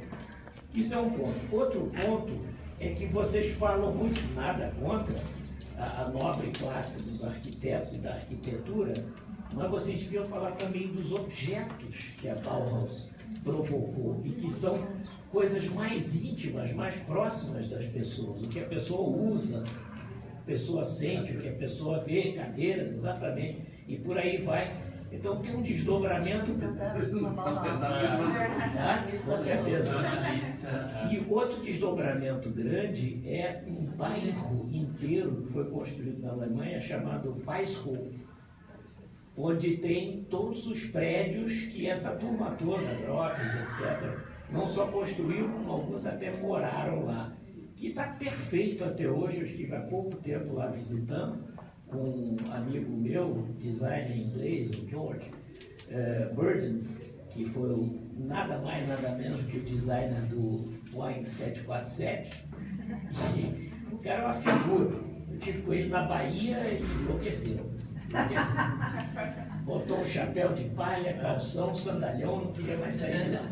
Isso é um ponto. Outro ponto é que vocês falam muito, nada contra a nobre classe dos arquitetos e da arquitetura, mas vocês deviam falar também dos objetos que a Bauhaus provocou e que são coisas mais íntimas, mais próximas das pessoas, o que a pessoa usa, o que a pessoa sente, o que a pessoa vê, cadeiras, exatamente, e por aí vai. Então tem um desdobramento. Com certeza. E outro desdobramento grande é um bairro inteiro que foi construído na Alemanha chamado Weisshof, onde tem todos os prédios que essa turma toda, Brotas, etc., não só construiu, como alguns até moraram lá. Que está perfeito até hoje. Eu estive há pouco tempo lá visitando com um amigo meu, designer inglês, o George Burden, que foi nada mais, nada menos que o designer do Boeing 747. E o cara é uma figura. Eu estive com ele na Bahia e enlouqueceu. Botou um chapéu de palha, calção, sandalhão, não queria mais sair de lá.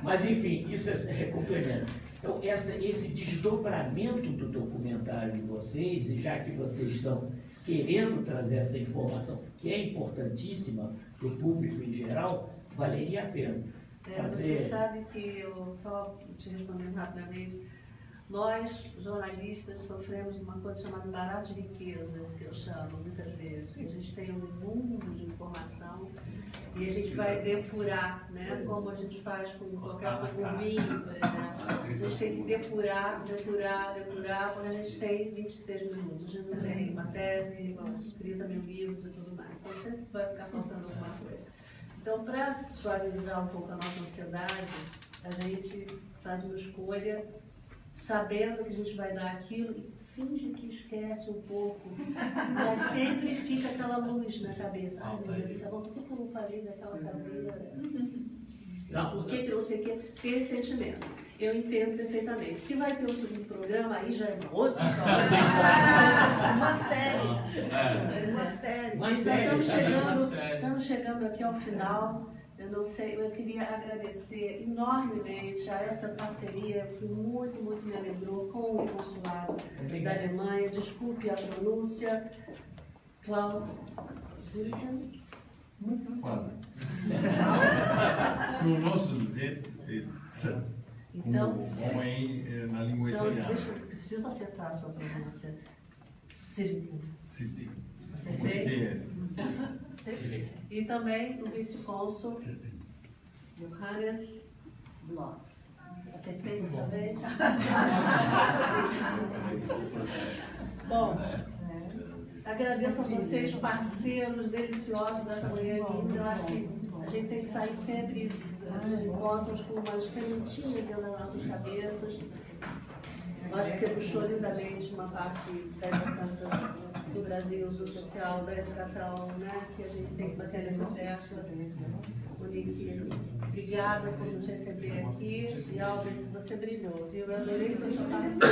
Mas enfim, isso é complemento. Então, esse desdobramento do documentário de vocês, e já que vocês estão querendo trazer essa informação, que é importantíssima para o público em geral, valeria a pena. Você sabe que, eu só te respondendo rapidamente, nós, jornalistas, sofremos de uma coisa chamada barato de riqueza, que eu chamo muitas vezes. A gente tem um mundo de informação e a gente vai depurar, né? Como a gente faz com qualquer com vinho, por exemplo. A gente tem que depurar, porque a gente tem 23 minutos. A gente não tem uma tese, 30 mil livros e tudo mais. Então sempre vai ficar faltando alguma coisa. Então, para suavizar um pouco a nossa ansiedade, a gente faz uma escolha sabendo que a gente vai dar aquilo e finge que esquece um pouco, mas sempre fica aquela luz na cabeça. Ai, meu Deus do céu, por que eu não falei daquela cadeira? Por que eu não sei o que? Ter esse sentimento. Eu entendo perfeitamente. Se vai ter um segundo programa, aí já é uma outra história. Uma série. Uma série. Estamos chegando aqui ao final. Eu não sei, eu queria agradecer enormemente a essa parceria que muito, muito me alegrou com o consulado da Alemanha. Desculpe a pronúncia. Klaus Zilken. Quase. No nosso dizer, então, na língua italiana. Eu preciso acertar a sua pronúncia. Zilken. Sim. Acertei? E também o vice-cônsul Johannes Bloss. Acertei dessa vez? Bom, agradeço a vocês, parceiros deliciosos dessa manhã linda. Eu acho que a gente tem que sair sempre dos encontros com uma sementinha dentro das nossas cabeças. Eu acho que você puxou lindamente uma parte da importância do Brasil, do social, da educação, né? Que a gente tem que bater nessa tecla. Monique, obrigada por nos receber aqui. E Albert, você brilhou, viu? Eu adorei ser sua parceira.